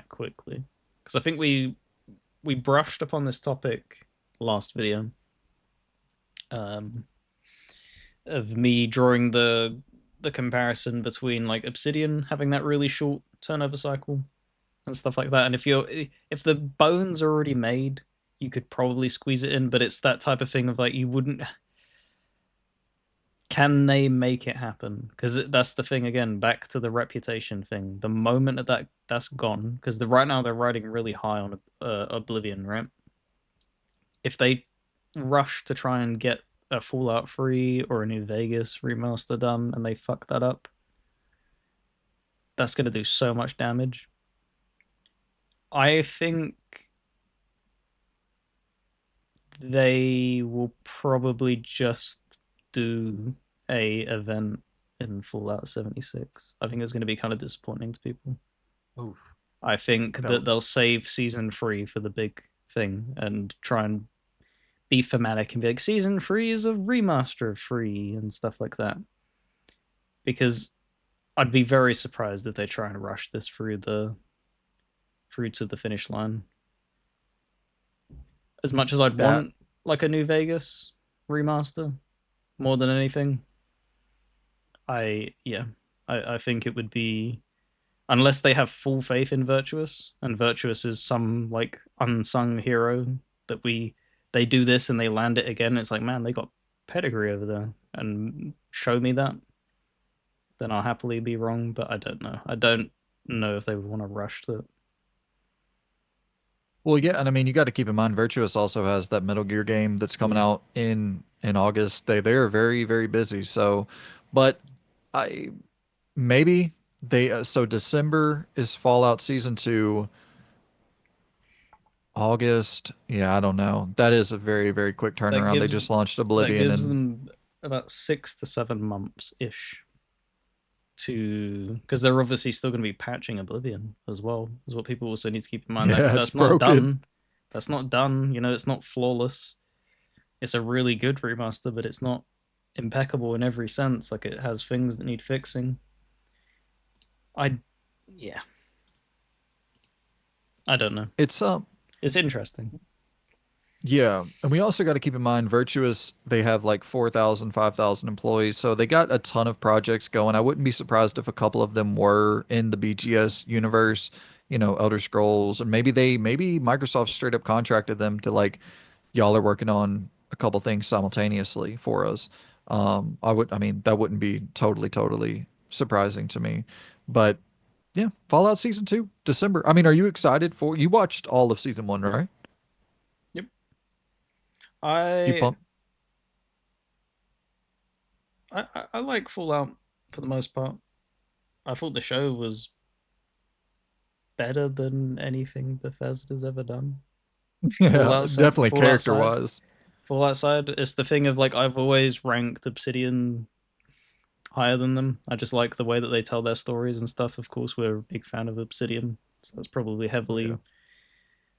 quickly because I think we brushed upon this topic last video. Um, of me drawing the comparison between like Obsidian having that really short turnover cycle and stuff like that. And if the bones are already made, you could probably squeeze it in, but it's that type of thing of like you wouldn't. Can they make it happen? Because that's the thing again. Back to the reputation thing. The moment that's gone, because right now they're riding really high on Oblivion, right? If they rush to try and get a Fallout 3 or a New Vegas remaster done and they fuck that up, that's going to do so much damage. I think they will probably just do a event in Fallout 76. I think it's going to be kind of disappointing to people. Oof. I think That that they'll save season 3 for the big thing and try and be thematic and be like season 3 is a remaster free and stuff like that. Because I'd be very surprised if they try and rush this through to the finish line. As much as I'd that want like a New Vegas remaster more than anything, I think it would be, unless they have full faith in Virtuous and Virtuous is some like unsung hero that they do this and they land it again. It's like, man, they got pedigree over there, and show me that, then I'll happily be wrong. But I don't know. I don't know if they would want to rush that. Well, yeah, and I mean you got to keep in mind Virtuous also has that Metal Gear game that's coming Yeah. out in August. They're very very busy. So, but I maybe they so December is Fallout Season 2. August, yeah, I don't know. That is a very very quick That turnaround. They gives just launched that Oblivion gives and them about 6 to 7 months ish to, because they're obviously still going to be patching Oblivion as well. Is what people also need to keep in mind. That yeah, it's that's not broken. done. That's not done. It's not flawless. It's a really good remaster, but it's not impeccable in every sense. Like it has things that need fixing. I Yeah, I don't know. It's It's interesting. yeah, and we also got to keep in mind Virtuous, they have like 4,000, 5,000 employees, so they got a ton of projects going. I wouldn't be surprised if a couple of them were in the BGS universe Elder Scrolls, and maybe Microsoft straight up contracted them to like, y'all are working on a couple things simultaneously for us. I mean, that wouldn't be totally surprising to me. But yeah, Fallout Season 2, December. I mean, are you excited for, you watched all of Season 1, right? Yep. You I pumped? I like Fallout for the most part. I thought the show was better than anything Bethesda's ever done. Yeah, definitely Fallout character side, wise. Fallout side. It's the thing of like I've always ranked Obsidian higher than them. I just like the way that they tell their stories and stuff. Of course, we're a big fan of Obsidian, so that's probably Yeah. heavily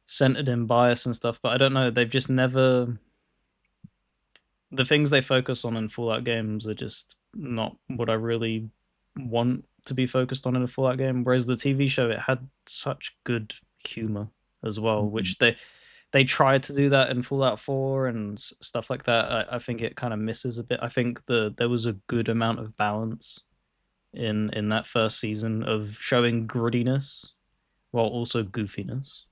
centered in bias and stuff. But I don't know. They've just never the things they focus on in Fallout games are just not what I really want to be focused on in a Fallout game. Whereas the TV show, it had such good humor as well, Mhm. which they tried to do that in Fallout 4 and stuff like that. I think it kind of misses a bit. I think there was a good amount of balance in that first season of showing grittiness while also goofiness.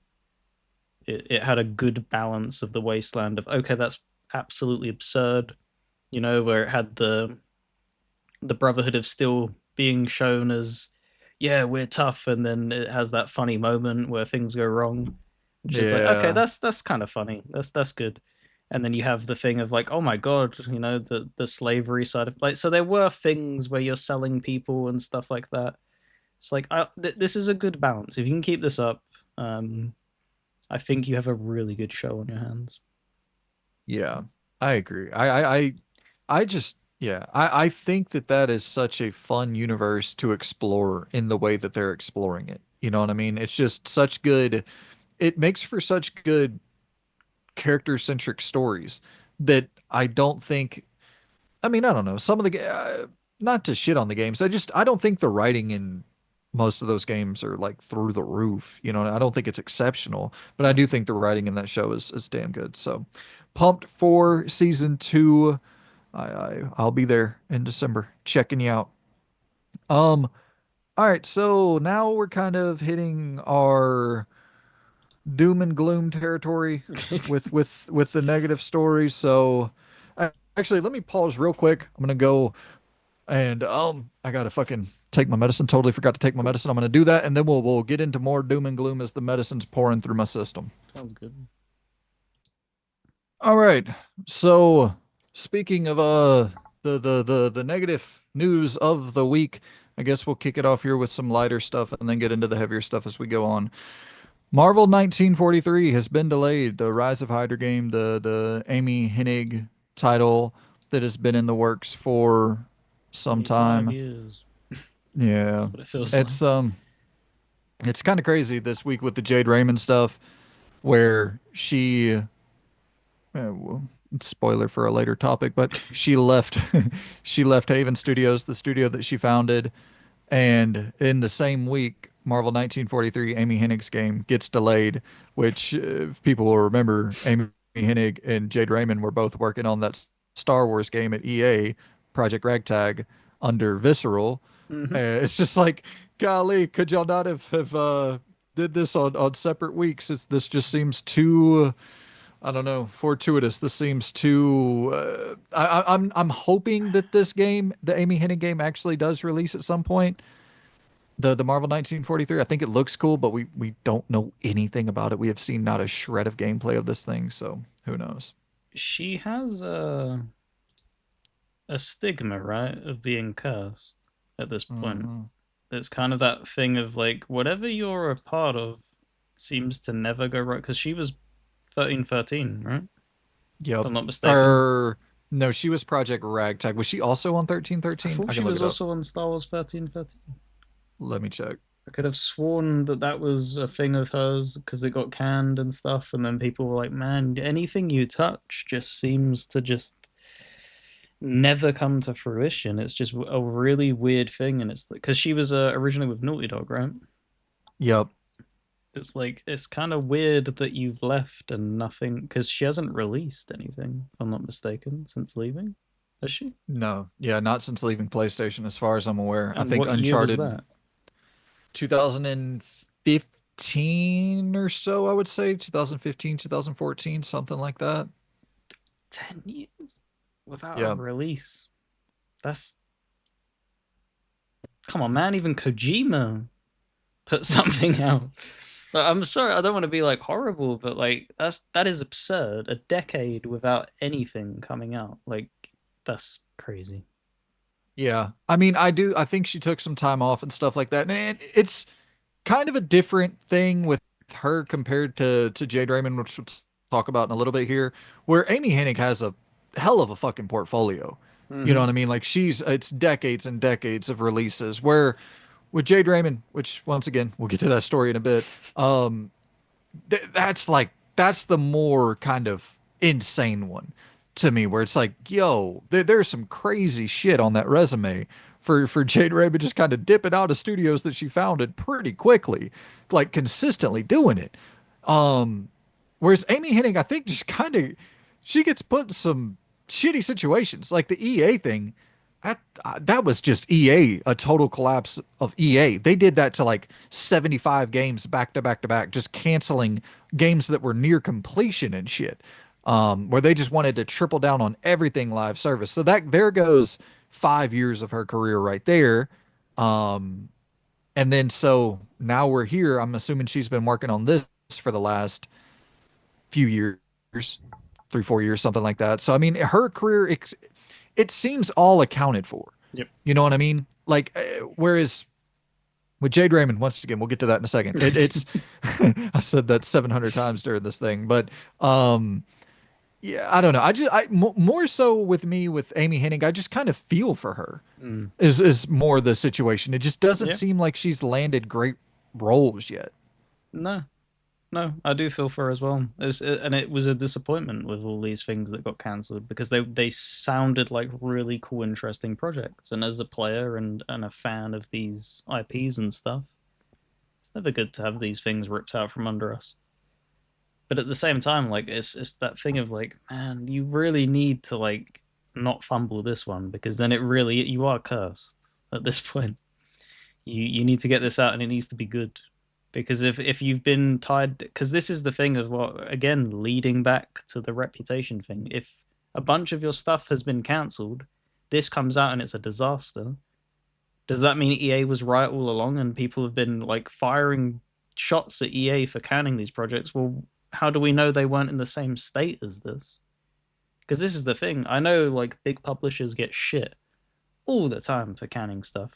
It had a good balance of the wasteland of okay, that's absolutely absurd, where it had the Brotherhood of Steel being shown as yeah, we're tough, and then it has that funny moment where things go wrong, which is like okay, Yeah. that's kind of funny. That's good. And then you have the thing of like, oh my god, the slavery side of like. So there were things where you're selling people and stuff like that. It's like this is a good balance. If you can keep this up, um, I think you have a really good show on your hands. Yeah. I agree. I just, yeah, I think that that is such a fun universe to explore in the way that they're exploring it. You know what I mean? It's just such good, it makes for such good character centric stories that I don't think, I mean, I don't know. Some of the, not to shit on the games, I don't think the writing in most of those games are like through the roof. I don't think it's exceptional, but I No, do think the writing in that show is damn good. So pumped for season 2. I'll be there in December checking you out. Um, all right, so now we're kind of hitting our doom and gloom territory with the negative stories. So actually, let me pause real quick. I'm gonna go and I gotta fucking take my medicine. Totally forgot to take my cool. medicine. I'm gonna do that, and then we'll get into more doom and gloom as the medicine's pouring through my system. Sounds good. All right. So speaking of the negative news of the week, I guess we'll kick it off here with some lighter stuff and then get into the heavier stuff as we go on. Marvel 1943 has been delayed. The Rise of Hydra game, the Amy Hennig title that has been in the works for some 25 time. years. Yeah. That's what it feels like. It's um it's kind of crazy this week with the Jade Raymond stuff where well, spoiler for a later topic, but she left she left Haven Studios, the studio that she founded, and in the same week, Marvel 1943 Amy Hennig's game gets delayed, which if people will remember, Amy Hennig and Jade Raymond were both working on that Star Wars game at EA, Project Ragtag, under Visceral. Hmm. It's just like, golly, could y'all not have did this on separate weeks? This just seems too I don't know, fortuitous. This seems too. I'm hoping that this game, the Amy Hennig game, actually does release at some point. The Marvel 1943. I think it looks cool, but we don't know anything about it. We have seen not a shred of gameplay of this thing, so who knows? She has a stigma, right, of being cursed at this point. Hmm. It's kind of that thing of like whatever you're a part of seems to never go right because she was 1313, right? If Yep. I'm not mistaken. Or no, she was Project Ragtag. Was she also on I 1313? thought I she can look was it up. also on Star Wars 1313. Let me check. I could have sworn that that was a thing of hers because it got canned and stuff, and then people were like, "Man, anything you touch just seems to just never come to fruition." It's just a really weird thing, and it's because she was originally with Naughty Dog, right? Yep. It's like it's kind of weird that you've left and nothing because she hasn't released anything, if I'm not mistaken, since leaving. Has she? No. Yeah, not since leaving PlayStation, as far as I'm aware. I And think what year was Uncharted that? 2015 2015 or so, I would say 2015, 2014, something like that. 10 years without a Yeah. release. That's come on, man. Even Kojima put something out. Like, I'm sorry, I don't want to be like horrible, but like that is absurd. A decade without anything coming out, like that's crazy. Yeah. I mean, I think she took some time off and stuff like that. And it's kind of a different thing with her compared to Jade Raymond, which we'll talk about in a little bit here, where Amy Hennig has a hell of a fucking portfolio. You know Mm-hmm. what I mean? Like it's decades and decades of releases. Where with Jade Raymond, which once again, we'll get to that story in a bit. Um, that's the more kind of insane one to me, where it's like, yo, there's some crazy shit on that resume for Jade Raymond, just kind of dipping out of studios that she founded pretty quickly, like consistently doing it. Um, Whereas Amy Hennig, I think, just kind of she gets put in some shitty situations, like the EA thing. That was just EA, a total collapse of EA. They did that to like 75 games back to back to back, just canceling games that were near completion and shit. Where they just wanted to triple down on everything live service. So that there goes 5 years of her career right there. Um, and then so now we're here. I'm assuming she's been working on this for the last few years, 3, 4 years, something like that. So I mean, her career it seems all accounted for. Yep. You know what I mean? Like whereas with Jade Raymond, once again, we'll get to that in a second. It's I said that 700 times during this thing, but um yeah, I don't know. More so with me with Amy Hennig, I just kind of feel for her. Mm. Is more the situation. It just doesn't Yeah. seem like she's landed great roles yet. No. No, I do feel for her as well. And it was a disappointment with all these things that got cancelled because they sounded like really cool, interesting projects. And as a player and a fan of these IPs and stuff, it's never good to have these things ripped out from under us. But at the same time, like it's that thing of like, man, you really need to like not fumble this one because then it really you are cursed at this point. You need to get this out and it needs to be good because if you've been tied, because this is the thing of what, again, leading back to the reputation thing, if a bunch of your stuff has been cancelled, this comes out and it's a disaster, does that mean EA was right all along and people have been like firing shots at EA for canning these projects? Well, how do we know they weren't in the same state as this? Because this is the thing, I know like big publishers get shit all the time for canning stuff.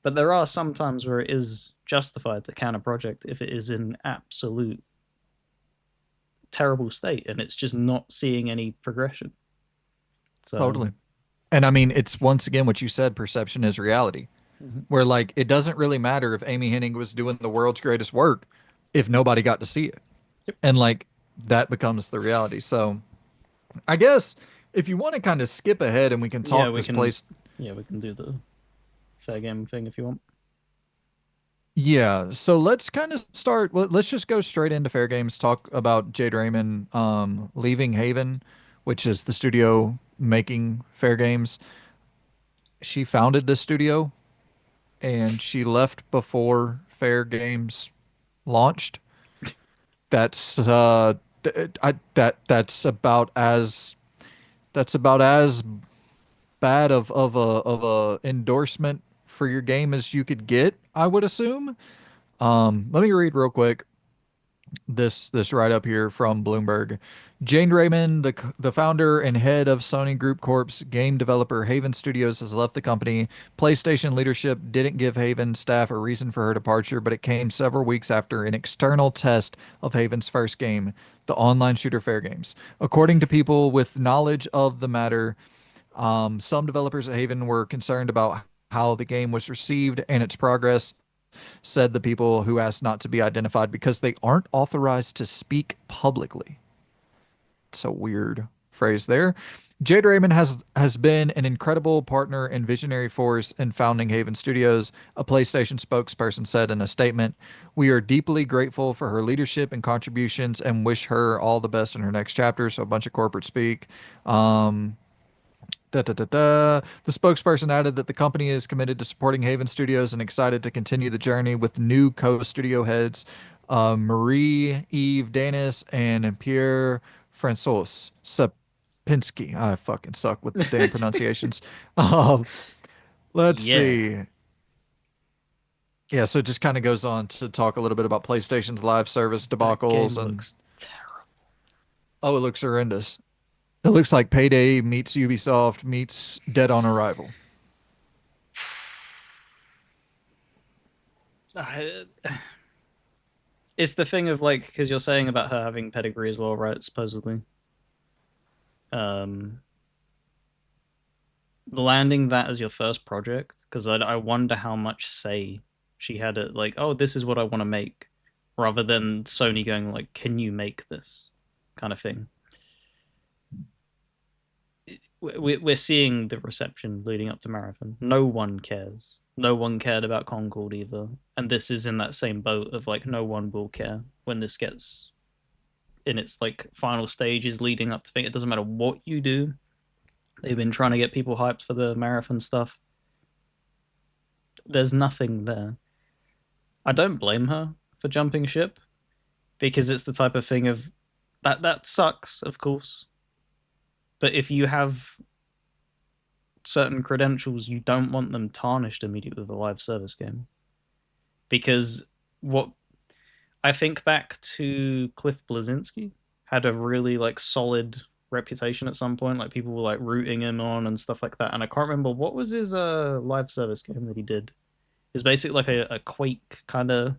But there are some times where it is justified to can a project if it is in absolute terrible state and it's just not seeing any progression. So, Totally. And I mean, it's once again what you said, perception is reality. mhm. Where like it doesn't really matter if Amy Hennig was doing the world's greatest work if nobody got to see it. Yep. And like that becomes the reality. So I guess if you want to kind of skip ahead and we can Yeah, talk we this can. place. Yeah, we can do the fair game thing if you want. Yeah, so let's kind of start. Let's just go straight into Fair Games. Talk about Jade Raymond leaving Haven, which is the studio making Fair Games. She founded this studio and she left before Fair Games launched. That's that's about as bad of a endorsement for your game as you could get, I would assume. Let me read real quick this write up here from Bloomberg. Jane Raymond, the founder and head of Sony Group Corp's game developer Haven Studios, has left the company. PlayStation leadership didn't give Haven staff a reason for her departure, but it came several weeks after an external test of Haven's first game, the online shooter Fair Games. According to people with knowledge of the matter, some developers at Haven were concerned about how the game was received and its progress, said the people who asked not to be identified because they aren't authorized to speak publicly. It's a weird phrase there. Jade Raymond has been an incredible partner and visionary force in founding Haven Studios, a PlayStation spokesperson said in a statement. We are deeply grateful for her leadership and contributions and wish her all the best in her next chapter. So a bunch of corporate speak. Um, Da, da, da, da. The spokesperson added that the company is committed to supporting Haven Studios and excited to continue the journey with new co-studio heads Marie Eve Danis and Pierre Francois Sapinski. I fucking suck with the damn pronunciations. Um, let's Yeah, see. Yeah, so it just kind of goes on to talk a little bit about PlayStation's live service that debacles game and looks terrible. oh, it looks horrendous. It looks like Payday meets Ubisoft meets Dead on Arrival. I- It's the thing of like because you're saying about her having pedigree as well, right? Supposedly, um, landing that as your first project because I wonder how much say she had at like, oh, this is what I want to make, rather than Sony going like, can you make this kind of thing. We're seeing the reception leading up to Marathon. No one cares. No one cared about Concord either, and this is in that same boat of like no one will care when this gets in its like final stages leading up to thing. It doesn't matter what you do. They've been trying to get people hyped for the Marathon stuff. There's nothing there. I don't blame her for jumping ship because it's the type of thing of that sucks, of course. But if you have certain credentials, you don't want them tarnished immediately with a live service game. Because what I think back to Cliff Blazinski had a really like solid reputation at some point. Like people were like rooting him on and stuff like that. And I can't remember what was his live service game that he did. It was basically like a Quake kind of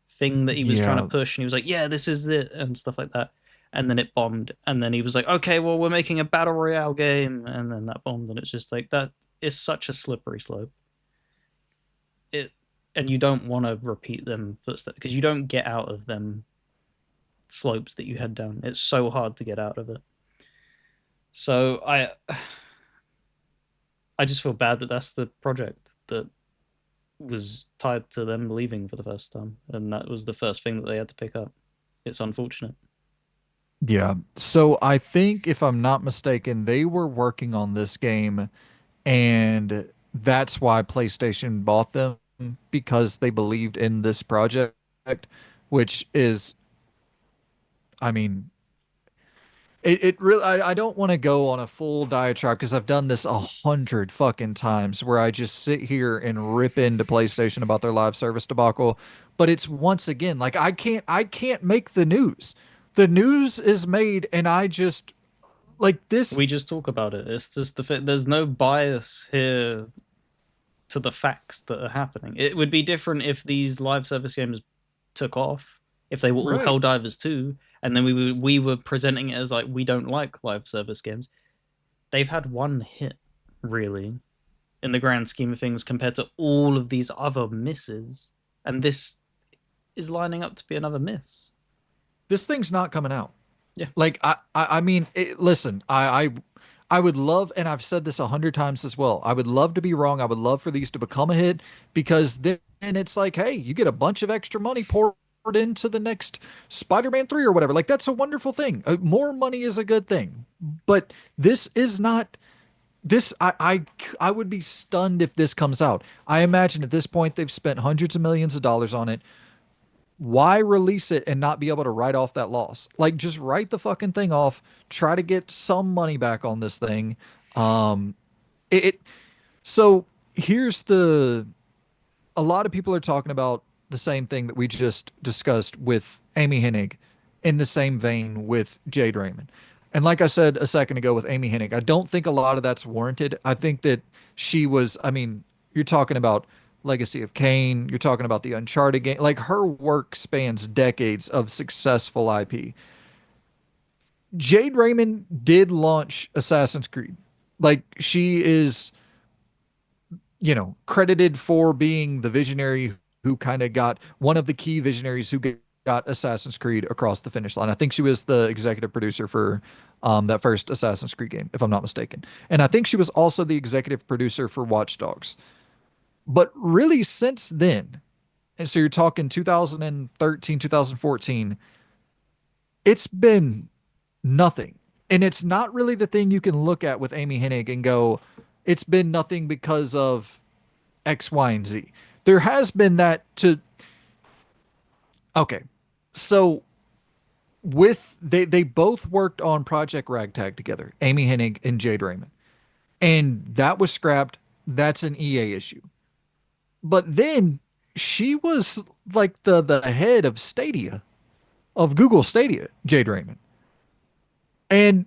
thing that he was trying to Yeah, push, and he was like, "Yeah, this is it," and stuff like that. And then it bombed, and then he was like, "Okay, well, we're making a battle royale game," and then that bombed, and it's just like that is such a slippery slope. It and you don't want to repeat them footsteps because you don't get out of them slopes that you head down. It's so hard to get out of it. So I just feel bad that that's the project that was tied to them leaving for the first time, and that was the first thing that they had to pick up. It's unfortunate. yeah. So I think, if I'm not mistaken, they were working on this game, and that's why PlayStation bought them because they believed in this project, which is, I mean, it really, I don't want to go on a full diatribe because I've done this 100 fucking times where I just sit here and rip into PlayStation about their live service debacle. But it's once again like I can't make the news. The news is made and I just like this. We just talk about it. It's just there's no bias here to the facts that are happening. It would be different if these live service games took off, if they were all Right. Helldivers too, and then we were presenting it as like we don't like live service games. They've had one hit, really, in the grand scheme of things, compared to all of these other misses, and this is lining up to be another miss. This thing's not coming out. Yeah, Like I mean, listen, I would love, and I've said this 100 times as well. I would love to be wrong. I would love for these to become a hit because then it's like, hey, you get a bunch of extra money poured into the next Spider-Man 3 or whatever. Like that's a wonderful thing. More money is a good thing. But this is not this I would be stunned if this comes out. I imagine at this point they've spent hundreds of millions of dollars on it. Why release it and not be able to write off that loss? Like just write the fucking thing off, try to get some money back on this thing. Um it so here's the a lot of people are talking about the same thing that we just discussed with Amy Hennig in the same vein with Jade Raymond. And like I said a second ago with Amy Hennig, I don't think a lot of that's warranted. I think that she was, I mean, you're talking about Legacy of Kain, you're talking about the Uncharted game. Like her work spans decades of successful IP. Jade Raymond did launch Assassin's Creed. Like she is, credited for being the visionary who kind of got one of the key visionaries who got Assassin's Creed across the finish line. I think she was the executive producer for that first Assassin's Creed game, if I'm not mistaken. And I think she was also the executive producer for Watch Dogs. But really, since then, and so you're talking 2013, 2014, it's been nothing. And it's not really the thing you can look at with Amy Hennig and go, it's been nothing because of X, Y, and Z. There has been that to, okay. So with they both worked on Project Ragtag together, Amy Hennig and Jade Raymond, and that was scrapped. That's an EA issue. But then she was like the head of Stadia, of Google Stadia, Jade Raymond. And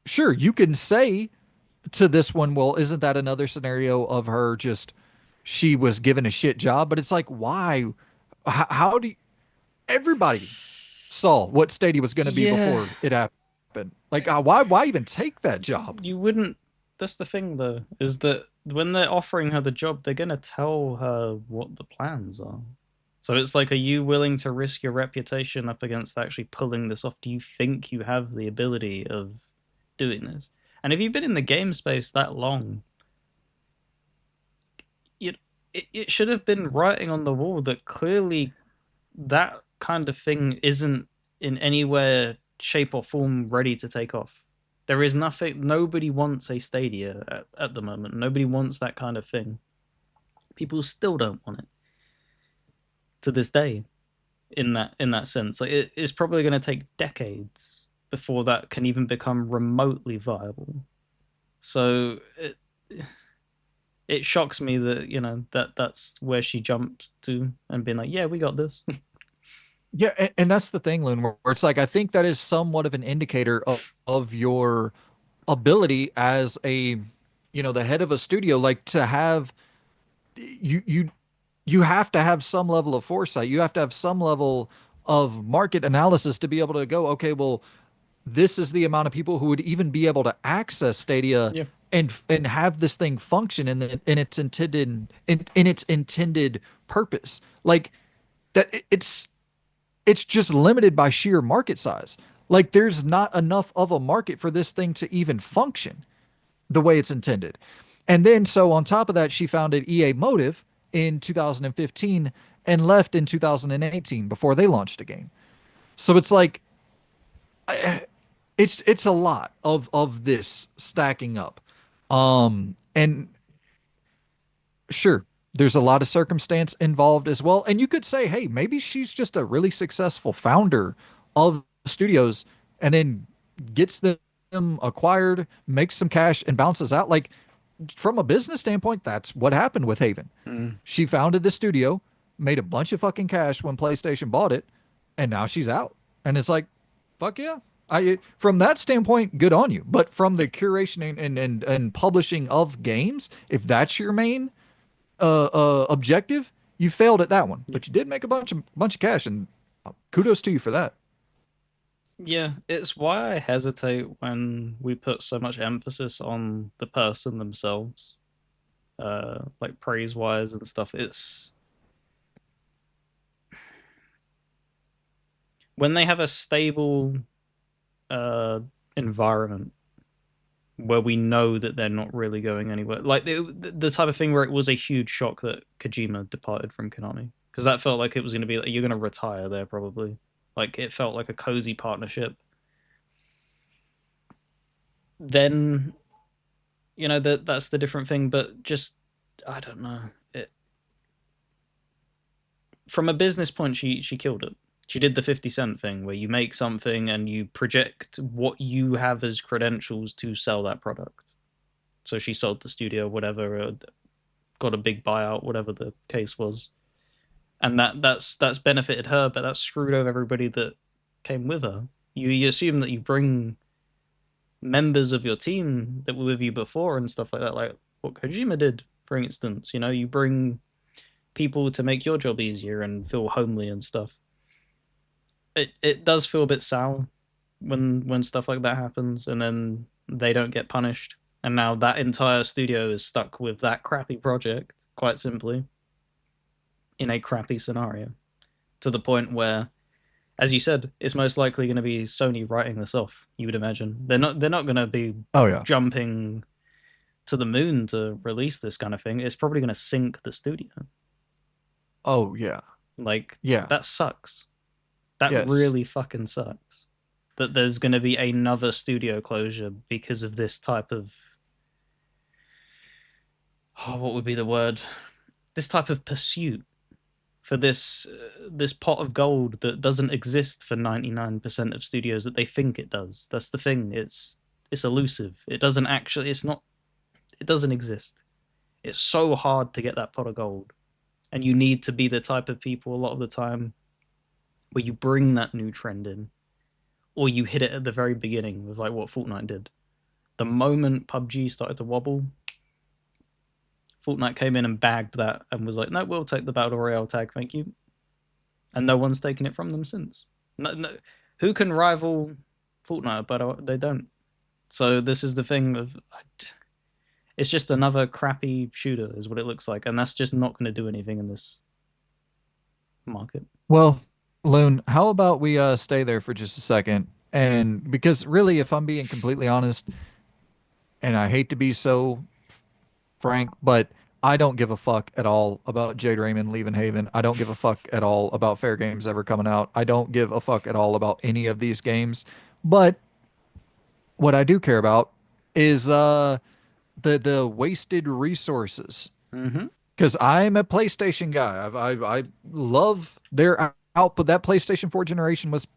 sure, you can say to this one, well, isn't that another scenario of her just she was given a shit job? But it's like, why? How do you, everybody saw what Stadia was going to be Yeah, before it happened? Like, why even take that job? you wouldn't. That's the thing, though, is that when they're offering her the job, they're gonna tell her what the plans are. So it's like, are you willing to risk your reputation up against actually pulling this off? Do you think you have the ability of doing this? And if you've been in the game space that long, it it should have been writing on the wall that clearly that kind of thing isn't in anywhere, shape, or form ready to take off. There is nothing. Nobody wants a Stadia at the moment. Nobody wants that kind of thing. People still don't want it to this day. In that sense, like it's probably going to take decades before that can even become remotely viable. So it shocks me that that's where she jumped to and been like, yeah, we got this. Yeah, and that's the thing, Loon, where it's like I think that is somewhat of an indicator of your ability as a, the head of a studio, like to have you have to have some level of foresight. You have to have some level of market analysis to be able to go, okay, well, this is the amount of people who would even be able to access Stadia Yeah. and have this thing function in its intended purpose. Like that it's just limited by sheer market size. Like there's not enough of a market for this thing to even function the way it's intended. And then so on top of that, she founded EA Motive in 2015 and left in 2018 before they launched a game. So it's like it's a lot of this stacking up. And sure, there's a lot of circumstance involved as well. And you could say, hey, maybe she's just a really successful founder of studios and then gets them acquired, makes some cash, and bounces out. Like from a business standpoint, that's what happened with Haven. Mm. She founded the studio, made a bunch of fucking cash when PlayStation bought it, and now she's out. And it's like, fuck yeah. I from that standpoint, good on you. But from the curation and publishing of games, if that's your main objective, you failed at that one. Yeah. But you did make a bunch of cash, and kudos to you for that. Yeah, it's why I hesitate when we put so much emphasis on the person themselves, like praise wise and stuff. It's when they have a stable uh, environment where we know that they're not really going anywhere. Like the type of thing where it was a huge shock that Kojima departed from Konami, because that felt like it was going to be like, you're going to retire there probably. Like it felt like a cozy partnership. Then that's the different thing, but just I don't know. From a business point, she killed it. She did the 50 cent thing where you make something and you project what you have as credentials to sell that product. So she sold the studio, whatever, got a big buyout, whatever the case was, and that's benefited her, but that's screwed over everybody that came with her. You assume that you bring members of your team that were with you before and stuff like that, like what Kojima did, for instance. You bring people to make your job easier and feel homely and stuff. It does feel a bit sour when stuff like that happens, and then they don't get punished. And now that entire studio is stuck with that crappy project, quite simply, in a crappy scenario, to the point where, as you said, it's most likely going to be Sony writing this off. You would imagine they're not going to be Oh yeah. jumping to the moon to release this kind of thing. It's probably going to sink the studio. Oh yeah. Like Yeah. that sucks. That Yes. really fucking sucks. That there's going to be another studio closure because of this type of, what would be the word? This type of pursuit. for this pot of gold that doesn't exist for 99% of studios that they think it does. That's the thing. It's elusive. It doesn't actually. It's not. It doesn't exist. It's so hard to get that pot of gold, and you need to be the type of people a lot of the time where you bring that new trend in, or you hit it at the very beginning with like what Fortnite did. The moment PUBG started to wobble, Fortnite came in and bagged that and was like, "No, we'll take the battle royale tag, thank you," and no one's taken it from them since. No, no, who can rival Fortnite? But they don't. So this is the thing of it's just another crappy shooter, is what it looks like, and that's just not going to do anything in this market. Well, Loon, how about we stay there for just a second? And because really, if I'm being completely honest, and I hate to be so frank, but I don't give a fuck at all about Jade Raymond leaving Haven. I don't give a fuck at all about FairGames ever coming out. I don't give a fuck at all about any of these games. But what I do care about is the wasted resources. Mm-hmm. Because I'm a PlayStation guy. I love their output. That PlayStation 4 generation was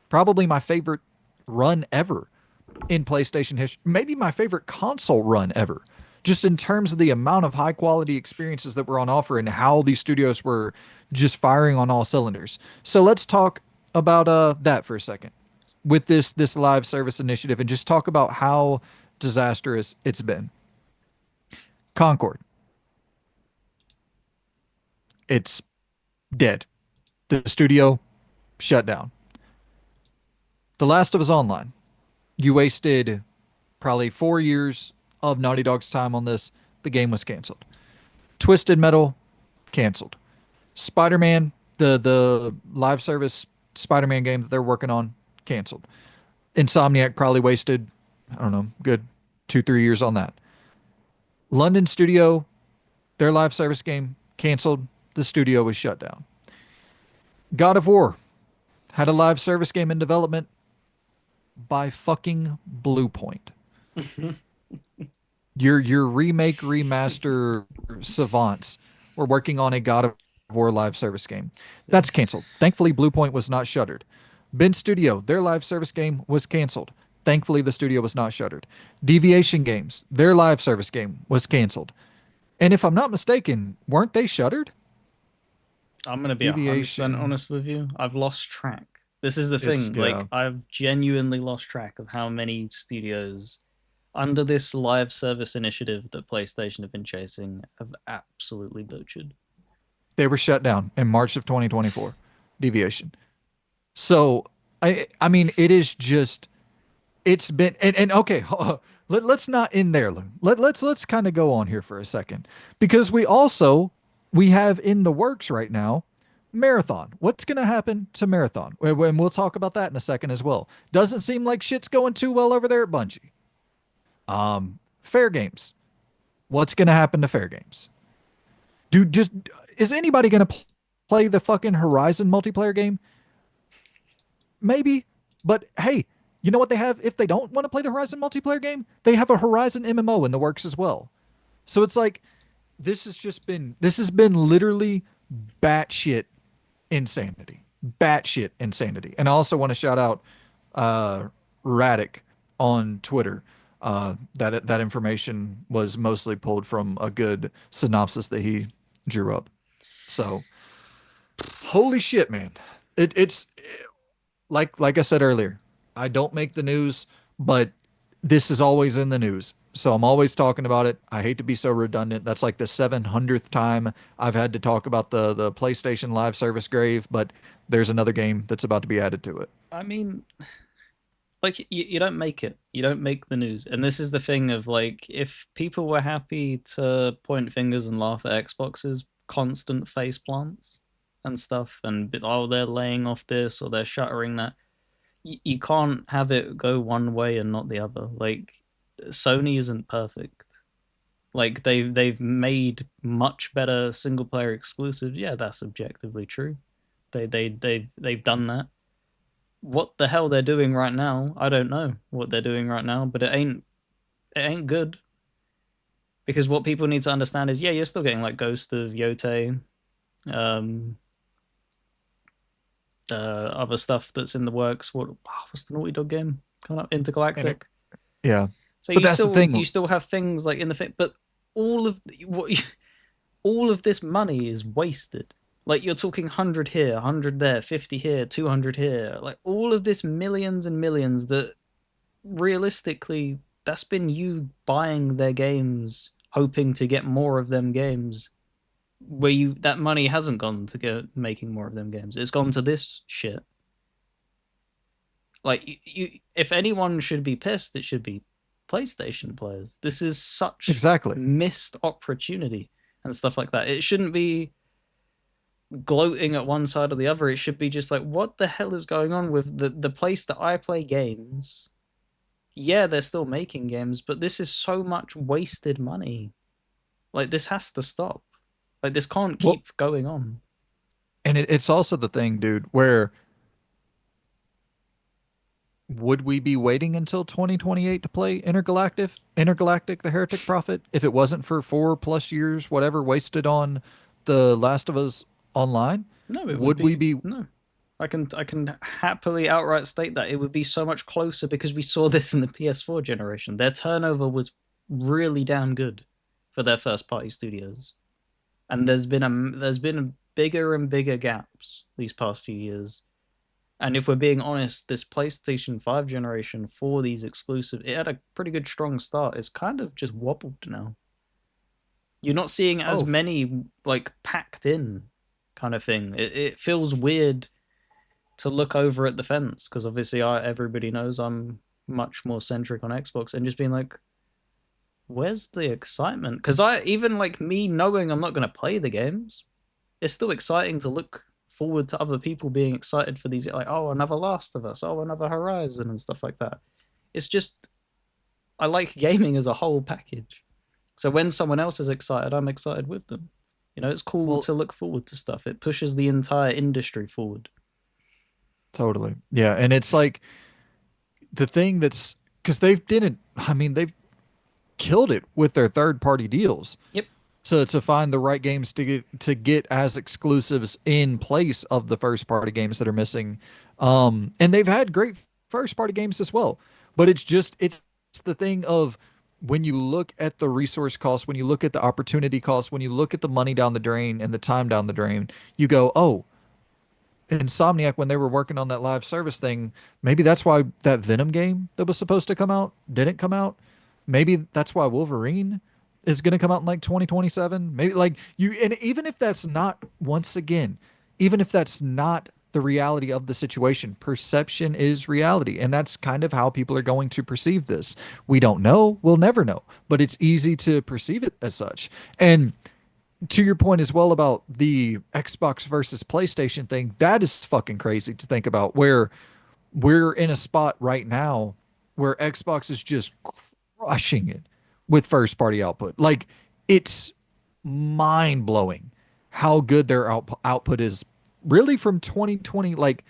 probably my favorite run ever in PlayStation history. Maybe my favorite console run ever. Just in terms of the amount of high quality experiences that were on offer and how these studios were just firing on all cylinders. So let's talk about that for a second with this live service initiative and just talk about how disastrous it's been. Concord, it's dead. The studio shut down. The Last of Us Online, you wasted probably 4 years of Naughty Dog's time on this. The game was canceled. Twisted Metal, canceled. Spider-Man, the live service Spider-Man game that they're working on, canceled. Insomniac probably wasted, I don't know, good 2, 3 years on that. London Studio, their live service game, canceled. The studio was shut down. God of War had a live service game in development by fucking Blue Point. Your remake remaster savants were working on a God of War live service game. That's canceled. Thankfully, Blue Point was not shuttered. Ben Studio, their live service game was canceled. Thankfully, the studio was not shuttered. Deviation Games, their live service game was canceled. And if I'm not mistaken, weren't they shuttered? I'm gonna be 100% Deviation. honest with you. I've lost track. This is the It's thing. yeah. Like, I've genuinely lost track of how many studios under this live service initiative that PlayStation have been chasing have absolutely butchered. They were shut down in March of 2024. Deviation. So I mean it is just it's been and okay, let's not end there, Lou. Let's kind of go on here for a second because we have in the works right now Marathon. What's going to happen to Marathon? And we'll talk about that in a second as well. Doesn't seem like shit's going too well over there at Bungie. Fair Games. What's going to happen to Fair Games? Dude, just is anybody going to play the fucking Horizon multiplayer game? Maybe, but hey, you know what they have if they don't want to play the Horizon multiplayer game? They have a Horizon MMO in the works as well. So it's like this has been literally batshit insanity. Batshit insanity. And I also want to shout out Radic on Twitter. That information was mostly pulled from a good synopsis that he drew up. So holy shit, man! It's like I said earlier. I don't make the news, but this is always in the news. So I'm always talking about it. I hate to be so redundant. That's like the 700th time I've had to talk about the PlayStation Live Service grave, but there's another game that's about to be added to it. I mean, like, you don't make it. You don't make the news. And this is the thing of, like, if people were happy to point fingers and laugh at Xbox's constant face plants and stuff, and, oh, they're laying off this or they're shuttering that, you can't have it go one way and not the other. Like, Sony isn't perfect. Like, they've made much better single player exclusives. Yeah, that's objectively true. They've done that. What the hell they're doing right now, I don't know what they're doing right now, but it ain't good. Because what people need to understand is, yeah, you're still getting like Ghost of Yote, Um, Other stuff that's in the works. What's the Naughty Dog game coming up? And it, Intergalactic. yeah. So But you that's the still thing. you still have things like in the fit, but all of what all of this money is wasted. Like you're talking 100 here, 100 there, 50 here, 200 here. Like all of this millions and millions that realistically that's been you buying their games hoping to get more of them games where you that money hasn't gone to go making more of them games. It's gone to this shit. Like if anyone should be pissed, it should be PlayStation players. This is such Exactly. missed opportunity and stuff like that. It shouldn't be gloating at one side or the other. It should be just like, what the hell is going on with the place that I play games? Yeah, they're still making games, but this is so much wasted money. Like this has to stop. Like this can't Well, keep going on. and it's also the thing, dude, where would we be waiting until 2028 to play Intergalactic, the Heretic Prophet, if it wasn't for 4+ years, whatever, wasted on The Last of Us Online? No, it would Would we be be no. I can happily outright state that it would be so much closer because we saw this in the PS4 generation. Their turnover was really damn good for their first party studios, and there's been a bigger and bigger gaps these past few years. And if we're being honest, this PlayStation 5 generation for these exclusive, it had a pretty good strong start. It's kind of just wobbled now. You're not seeing as oh, many like packed in kind of thing. It feels weird to look over at the fence because obviously everybody knows I'm much more centric on Xbox and just being like, where's the excitement? Because I even like me knowing I'm not going to play the games, it's still exciting to look forward to other people being excited for these like oh another Last of Us, oh another Horizon and stuff like that. It's just I like gaming as a whole package. So when someone else is excited, I'm excited with them. You know, it's cool well, to look forward to stuff. It pushes the entire industry forward. totally. Yeah. And it's like the thing that's because I mean, they've killed it with their third party deals Yep. to find the right games to get as exclusives in place of the first party games that are missing. And they've had great first party games as well. But it's the thing of when you look at the resource cost, when you look at the opportunity cost, when you look at the money down the drain and the time down the drain, you go, oh, Insomniac when they were working on that live service thing, maybe that's why that Venom game that was supposed to come out didn't come out. Maybe that's why Wolverine is going to come out in like 2027. Maybe like you, and even if that's not, once again, even if that's not the reality of the situation, perception is reality. And that's kind of how people are going to perceive this. We don't know, we'll never know, but it's easy to perceive it as such. And to your point as well about the Xbox versus PlayStation thing, that is fucking crazy to think about where we're in a spot right now where Xbox is just crushing it with first party output. Like it's mind blowing how good their output is really from 2020, like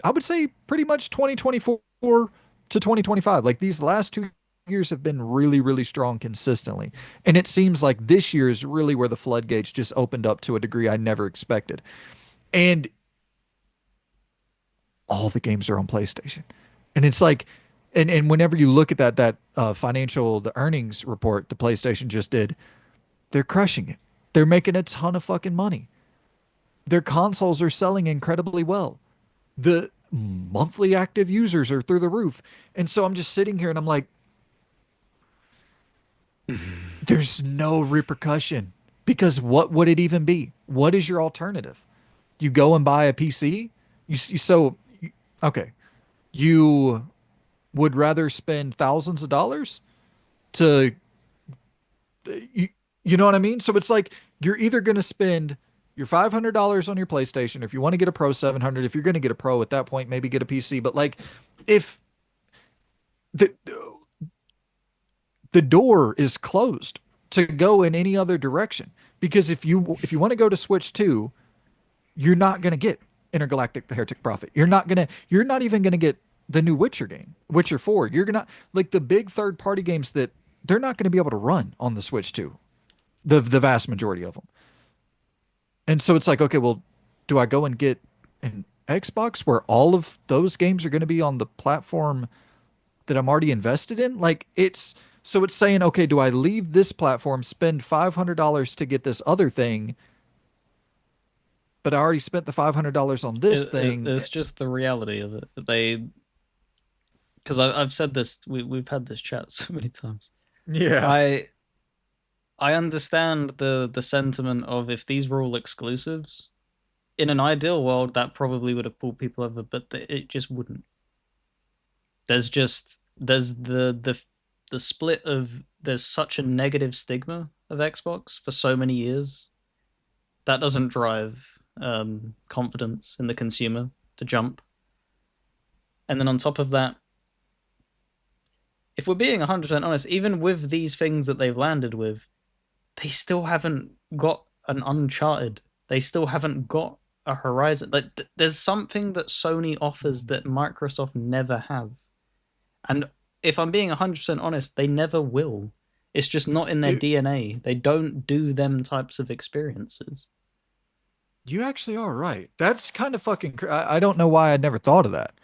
I would say pretty much 2024 to 2025. Like these last 2 years have been really, really strong consistently. And it seems like this year is really where the floodgates just opened up to a degree I never expected. And all the games are on PlayStation. And it's like, and whenever you look at the earnings report the PlayStation just did, they're crushing it. They're making a ton of fucking money. Their consoles are selling incredibly well. The monthly active users are through the roof. And so I'm just sitting here and I'm like, there's no repercussion because what would it even be? What is your alternative? You go and buy a PC? Okay. You would rather spend thousands of dollars to, you, you know what I mean? So it's like you're either going to spend your $500 on your PlayStation, if you want to get a Pro 700, if you're going to get a Pro at that point, maybe get a PC. But like, if the the door is closed to go in any other direction. Because if you want to go to Switch 2, you're not going to get Intergalactic the Heretic Prophet. You're not even going to get the new Witcher game, Witcher 4. You're going to like the big third party games that they're not going to be able to run on the Switch 2. The vast majority of them. And so it's like, okay, well, do I go and get an Xbox where all of those games are going to be on the platform that I'm already invested in? Like it's so it's saying, okay, do I leave this platform, spend $500 to get this other thing, but I already spent the $500 on this thing? It's just the reality of it. They, because I've said this, we've had this chat so many times. Yeah. I I understand the sentiment of if these were all exclusives. In an ideal world, that probably would have pulled people over, but it just wouldn't. There's the split of there's such a negative stigma of Xbox for so many years that doesn't drive confidence in the consumer to jump. And then on top of that, if we're being 100% honest, even with these things that they've landed with, they still haven't got an Uncharted. They still haven't got a Horizon. Like there's something that Sony offers that Microsoft never have. And if I'm being 100% honest, they never will. It's just not in their It, DNA. They don't do them types of experiences. you actually are right. That's kind of I don't know why I'd never thought of that.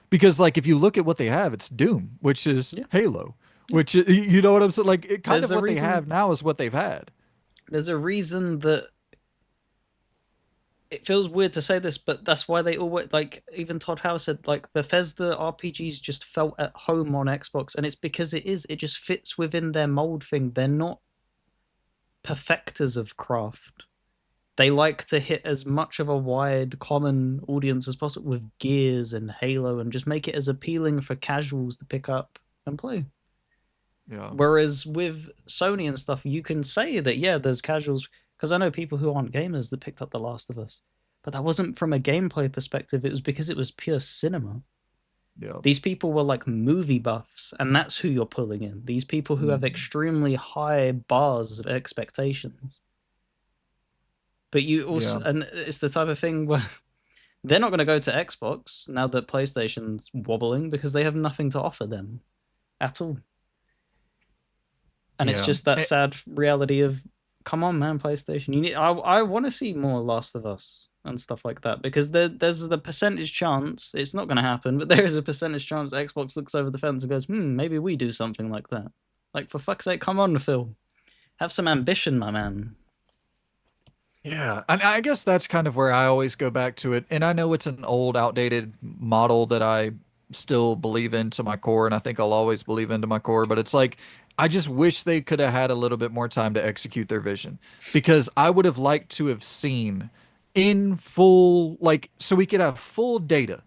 Because like if you look at what they have, it's Doom, which is Yeah, Halo, yeah. you know what I'm saying? Like it kind There's of a what they have reason. now is what they've had. There's a reason that it feels weird to say this, but that's why they always like. Even Todd Howe said like Bethesda RPGs just felt at home on Xbox, and it's because it is. It just fits within their mold thing. They're not perfecters of craft. They like to hit as much of a wide common audience as possible with Gears and Halo and just make it as appealing for casuals to pick up and play. Yeah. Whereas with Sony and stuff, you can say that, yeah, there's casuals, because I know people who aren't gamers that picked up The Last of Us, but that wasn't from a gameplay perspective. It was because it was pure cinema. Yeah. These people were like movie buffs, and that's who you're pulling in. These people who have Mhm. extremely high bars of expectations. But you also, Yeah. and it's the type of thing where they're not going to go to Xbox now that PlayStation's wobbling because they have nothing to offer them at all. And it's Yeah. just that sad reality of, come on, man, PlayStation. You need. I want to see more Last of Us and stuff like that because there's the percentage chance it's not going to happen, but there is a percentage chance Xbox looks over the fence and goes, maybe we do something like that. Like for fuck's sake, come on, Phil, have some ambition, my man. Yeah, and I guess that's kind of where I always go back to it. And I know it's an old, outdated model that I still believe in to my core, and I think I'll always believe into my core. But it's like I just wish they could have had a little bit more time to execute their vision because I would have liked to have seen in full, like, so we could have full data.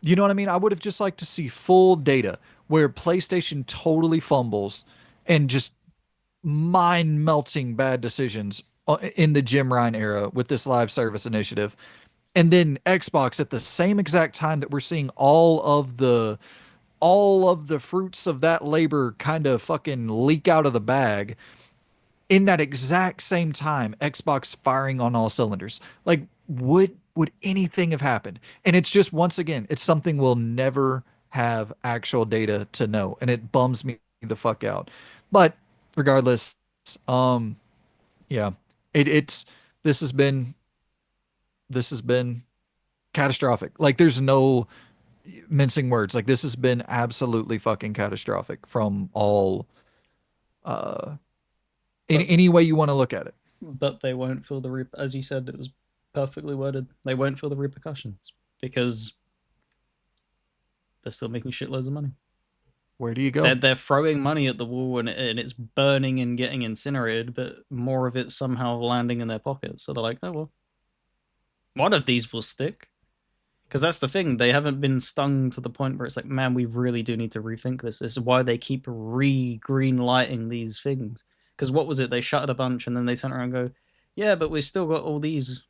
You know what I mean? I would have just liked to see full data where PlayStation totally fumbles and just mind melting bad decisions in the Jim Ryan era with this live service initiative. And then Xbox at the same exact time that we're seeing all of the fruits of that labor kind of fucking leak out of the bag in that exact same time Xbox firing on all cylinders. Like would anything have happened? And it's just once again, it's something we'll never have actual data to know and it bums me the fuck out. But regardless, um yeah, it's this has been this has been catastrophic. Like there's no mincing words. Like this has been absolutely fucking catastrophic from all uh in But any way you want to look at it. they won't feel as you said, it was perfectly worded. They won't feel the repercussions because they're still making shitloads of money. Where do you They're go? they're throwing money at the wall and it's burning and getting incinerated, but more of it somehow landing in their pockets. So they're like, oh well, one of these will stick. Because that's the thing, they haven't been stung to the point where it's like, man, we really do need to rethink this. This is why they keep green lighting these things. Because what was it? They shuttered a bunch and then they turn around and go, yeah, but we've still got all these.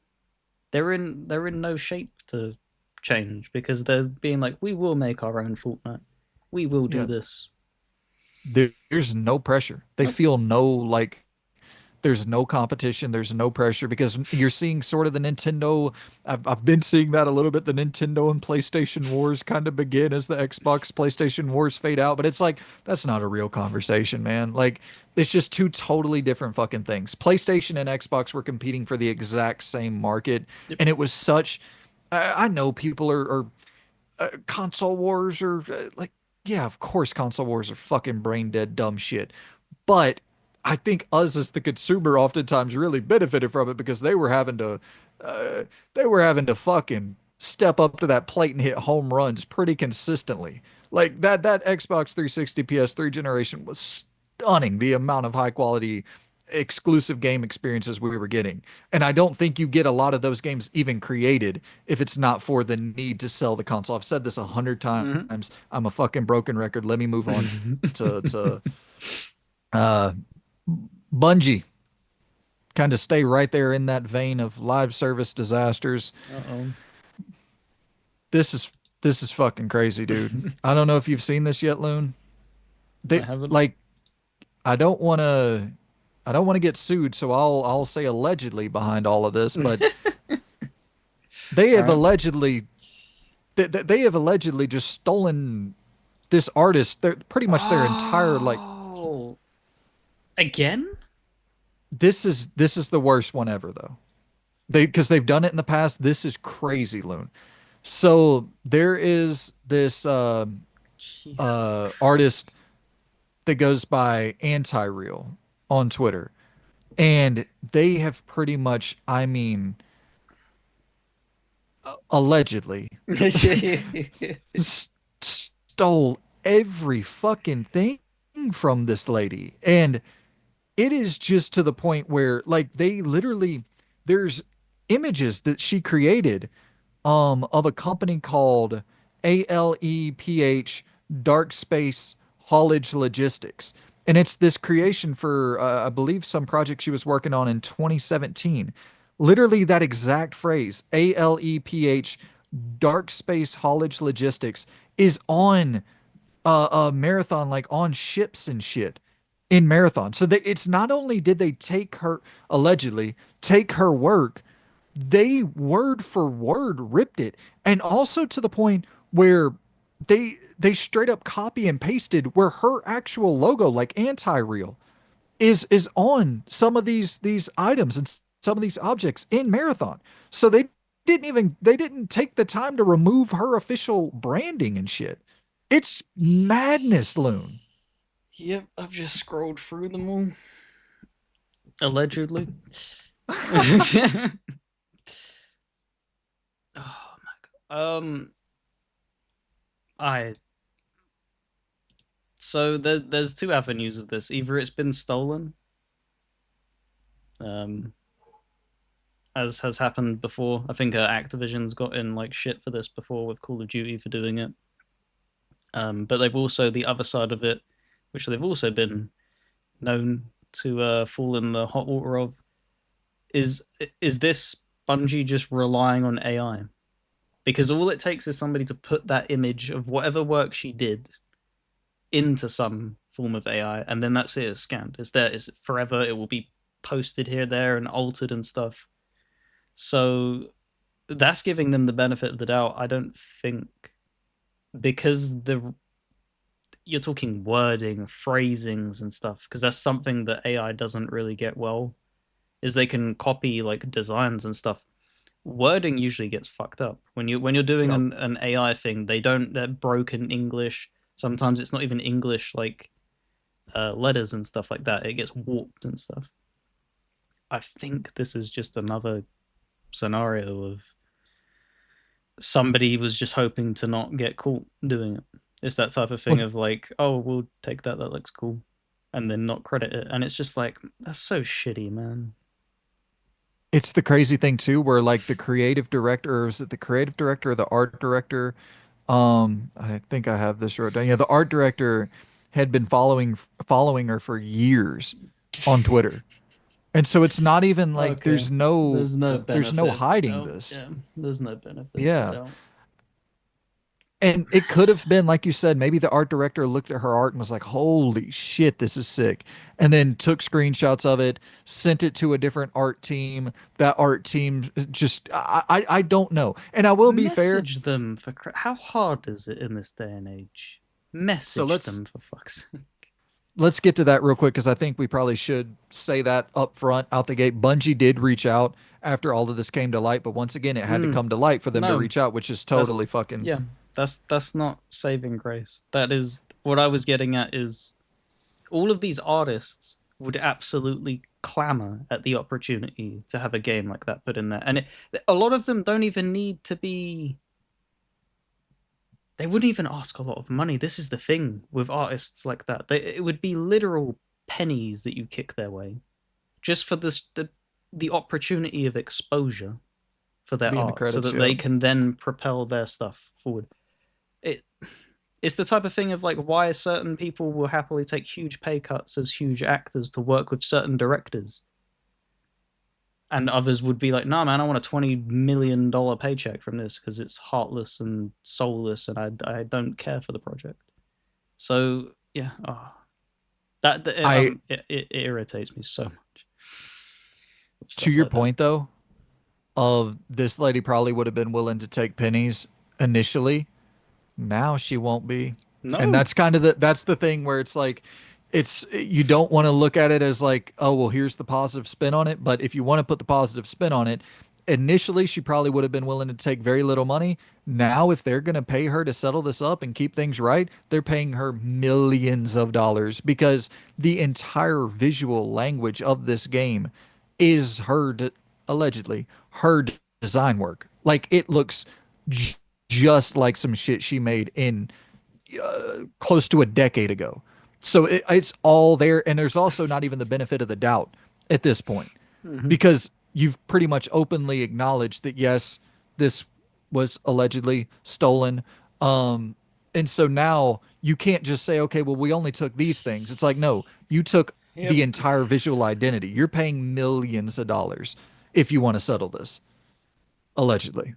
They're in no shape to change because they're being like, we will make our own Fortnite. We will do Yeah, this. there's no pressure. They Nope. feel no like There's no competition. There's no pressure because you're seeing sort of the Nintendo. I've been seeing that a little bit. The Nintendo and PlayStation wars kind of begin as the Xbox PlayStation wars fade out. But it's like, that's not a real conversation, man. Like, it's just two totally different fucking things. PlayStation and Xbox were competing for the exact same market. Yep. And it was such. I know people are console wars are like, yeah, of course, console wars are fucking brain dead, dumb shit. But I think us as the consumer oftentimes really benefited from it because uh, they were having to fucking step up to that plate and hit home runs pretty consistently. Like that Xbox 360 PS3 generation was stunning. The amount of high quality exclusive game experiences we were getting. And I don't think you get a lot of those games even created if it's not for the need to sell the console. I've said this 100 times. Mm-hmm. I'm a fucking broken record. Let me move on to uh Bungie. Kind of stay right there in that vein of live service disasters. Uh-oh. This is this is fucking crazy, dude. I don't know if you've seen this yet, Loon. I They haven't. like I don't want to I don't want to get sued, so I'll say allegedly behind all of this, but they All have right. allegedly they have allegedly just stolen this artist, their pretty much their entire like Oh, again? this is the worst one ever though. They because they've done it in the past. This is crazy, Loon. So there is this Jesus artist Christ. that goes by Anti-Real on Twitter, and they have pretty much, I mean, allegedly stole every fucking thing from this lady, and it is just to the point where like they literally there's images that she created of a company called ALEPH Dark Space Haulage Logistics. And it's this creation for, I believe, some project she was working on in 2017. Literally, that exact phrase, ALEPH Dark Space Haulage Logistics, is on a marathon, like on ships and shit in marathon. So it's not only did they take her, allegedly, take her work, they word for word ripped it, and also to the point where they straight up copy and pasted where her actual logo, like anti-real, is on some of these items and some of these objects in marathon. So they didn't take the time to remove her official branding and shit. It's madness, Loon. Yep, I've just scrolled through them all. Allegedly. Oh my god. I so there's two avenues of this. Either it's been stolen, um, as has happened before. I think Activision's got in like shit for this before with Call of Duty for doing it. But they've also the other side of it, which they've also been known to fall in the hot water of. Is is this Bungie just relying on AI? Because all it takes is somebody to put that image of whatever work she did into some form of AI, and then that's it. It's scanned. It's there. It's forever. It will be posted here, there, and altered and stuff. So that's giving them the benefit of the doubt. I don't think because the you're talking wording, phrasings, and stuff. Because that's something that AI doesn't really get well. Is they can copy like designs and stuff. Wording usually gets fucked up when you're doing Yep. an AI thing. They don't they're broken English. Sometimes it's not even English like letters and stuff like that. It gets warped and stuff. I think this is just another scenario of somebody was just hoping to not get caught doing it. It's that type of thing Well, of like, oh, we'll take that. That looks cool, and then not credit it. And it's just like that's so shitty, man. it's the crazy thing too, where like the creative director, or is it the creative director or the art director? I think I have this wrote down. Yeah, the art director had been following her for years on Twitter. And so it's not even like Okay, there's no there's no benefit. hiding Oh this. yeah, there's no benefit of the Yeah. doubt. And it could have been, like you said, maybe the art director looked at her art and was like, holy shit, this is sick. And then took screenshots of it, sent it to a different art team. That art team just, I don't know. And I will be fair. Message them for how hard is it in this day and age? So Message them for fuck's sake. let's get to that real quick because I think we probably should say that up front out the gate. Bungie did reach out after all of this came to light, but once again, it had to Mm, come to light for them to no, reach out, which is that's totally fucking yeah, that's not saving grace. That is what I was getting at. Is all of these artists would absolutely clamor at the opportunity to have a game like that put in there, and a lot of them don't even need to be. They wouldn't even ask a lot of money. This is the thing with artists like that. It would be literal pennies that you kick their way just for the opportunity of exposure for to their be in the art, so credits. that Yeah. they can then propel their stuff forward. It it's the type of thing of like why certain people will happily take huge pay cuts as huge actors to work with certain directors, and others would be like, "Nah, man, I want a $20 million paycheck from this because it's heartless and soulless, and I don't care for the project." So yeah, I, it irritates me so much with to stuff your like that. point though, of this lady probably would have been willing to take pennies initially. Now she won't be. And No. that's kind of that's the thing where it's like it's you don't want to look at it as like, oh well, here's the positive spin on it, but if you want to put the positive spin on it, initially she probably would have been willing to take very little money. Now if they're going to pay her to settle this up and keep things right, they're paying her millions of dollars because the entire visual language of this game is allegedly her design work. Like it looks j- just like some shit she made in close to a decade ago. So it's all there. And there's also not even the benefit of the doubt at this point Hmm. because you've pretty much openly acknowledged that, yes, this was allegedly stolen. Um, and so now you can't just say, okay, well, we only took these things. It's like, no, you took Yep. the entire visual identity. You're paying millions of dollars if you want to settle this, allegedly.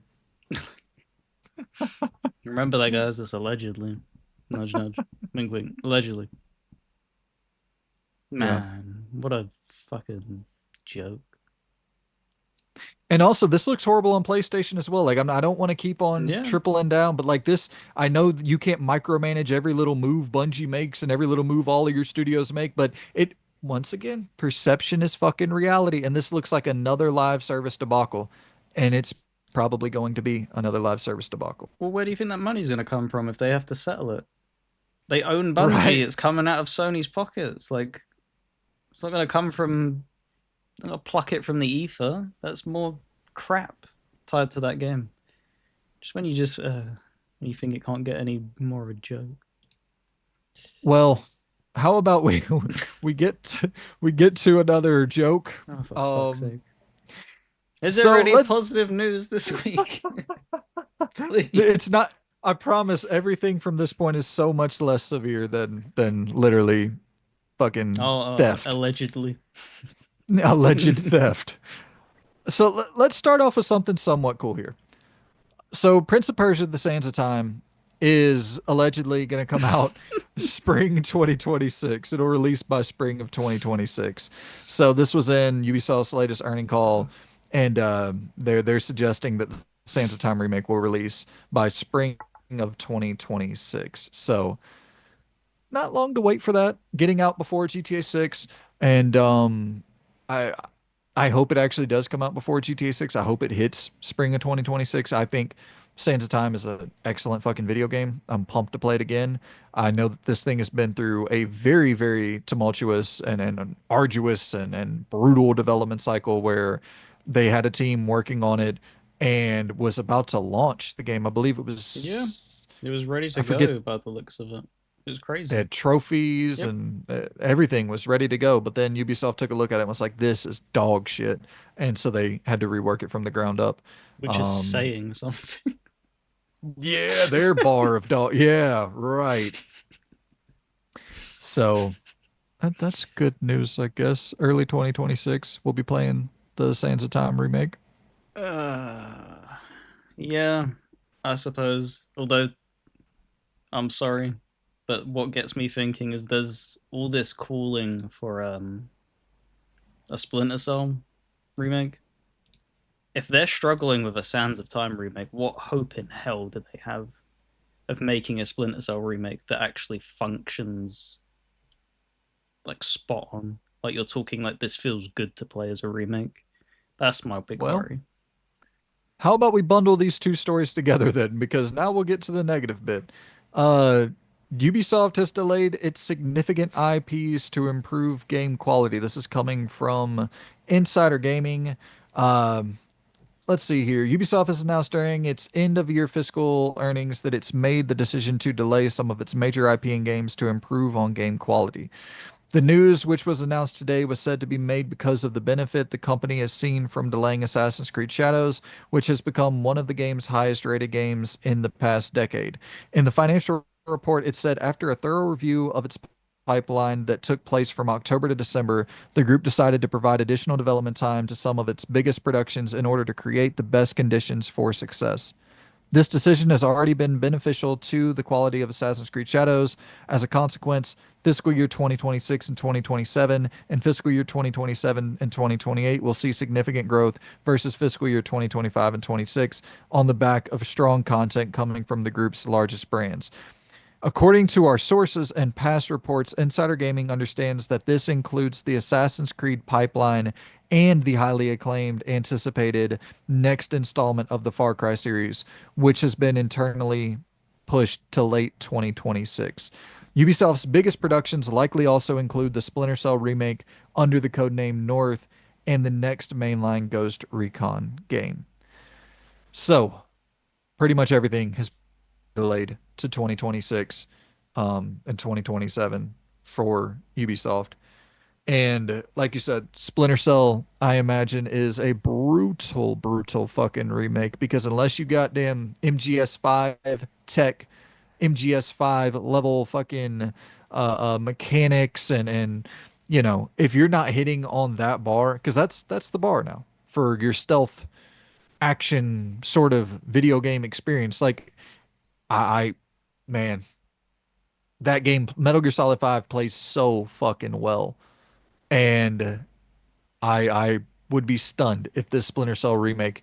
Remember that, guys. It's allegedly. Nudge, nudge. Wink, wink. Allegedly. Yeah. Man, what a fucking joke. And also, this looks horrible on PlayStation as well. Like, I don't want to keep on Yeah. tripling down, but like this, I know you can't micromanage every little move Bungie makes and every little move all of your studios make, but it, once again, perception is fucking reality. And this looks like another live service debacle. And it's probably going to be another live service debacle. Well, where do you think that money's going to come from if they have to settle it? They own Bungie. Right. It's coming out of Sony's pockets. Like, it's not going to come from. They're going to pluck it from the ether. That's more crap tied to that game. Just when you think it can't get any more of a joke. Well, how about we get we get to another joke. Oh, for fuck's Um, sake. Is there so any let's positive news this week? It's Please. not. I promise. Everything from this point is so much less severe than literally fucking theft, Allegedly. alleged theft. So let's start off with something somewhat cool here. So Prince of Persia: The Sands of Time is allegedly going to come out spring 2026. It'll release by spring of 2026. So this was in Ubisoft's latest earning call, and they're suggesting that the Sands of Time remake will release by spring of 2026. So not long to wait for that. Getting out before GTA 6, and I I hope it actually does come out before GTA 6. I hope it hits spring of 2026. I think Sands of Time is an excellent fucking video game. I'm pumped to play it again. I know that this thing has been through a very, very tumultuous and an arduous and brutal development cycle where they had a team working on it and was about to launch the game. I believe it Yeah, was, it was ready to I forget, go by the looks of it. It was they crazy. had trophies Yep, and everything was ready to go. But then Ubisoft took a look at it and was like, this is dog shit. And so they had to rework it from the ground up. which is Um, saying something. yeah, their bar of dog. Yeah, right. So that's good news, I guess. Early 2026, we'll be playing the Sands of Time remake. uh, yeah, I suppose. Although I'm sorry, but what gets me thinking is there's all this calling for a Splinter Cell remake. If they're struggling with a Sands of Time remake, what hope in hell do they have of making a Splinter Cell remake that actually functions like spot on? Like you're talking like this feels good to play as a remake. That's my big Well, worry. how about we bundle these two stories together then? Because now we'll get to the negative bit. Uh, Ubisoft has delayed its significant IPs to improve game quality. This is coming from Insider Gaming. Um, let's see here. Ubisoft has announced during its end of year fiscal earnings that it's made the decision to delay some of its major IP and games to improve on game quality. The news, which was announced today, was said to be made because of the benefit the company has seen from delaying Assassin's Creed Shadows, which has become one of the game's highest rated games in the past decade. In the financial report, it said after a thorough review of its pipeline that took place from October to December, the group decided to provide additional development time to some of its biggest productions in order to create the best conditions for success. This decision has already been beneficial to the quality of Assassin's Creed Shadows. As a consequence, fiscal year 2026 and 2027 and fiscal year 2027 and 2028 will see significant growth versus fiscal year 2025 and 26 on the back of strong content coming from the group's largest brands. According to our sources and past reports, Insider Gaming understands that this includes the Assassin's Creed pipeline and the highly acclaimed anticipated next installment of the Far Cry series, which has been internally pushed to late 2026. Ubisoft's biggest productions likely also include the Splinter Cell remake under the codename North and the next mainline Ghost Recon game. So, pretty much everything has delayed to 2026 and 2027 for Ubisoft. And like you said, Splinter Cell, I imagine, is a brutal, brutal fucking remake because unless you goddamn MGS5 tech, MGS5 level fucking mechanics and if you're not hitting on that bar, because that's the bar now for your stealth action sort of video game experience. Like I man, that game, Metal Gear Solid 5 plays so fucking well. And I would be stunned if this Splinter Cell remake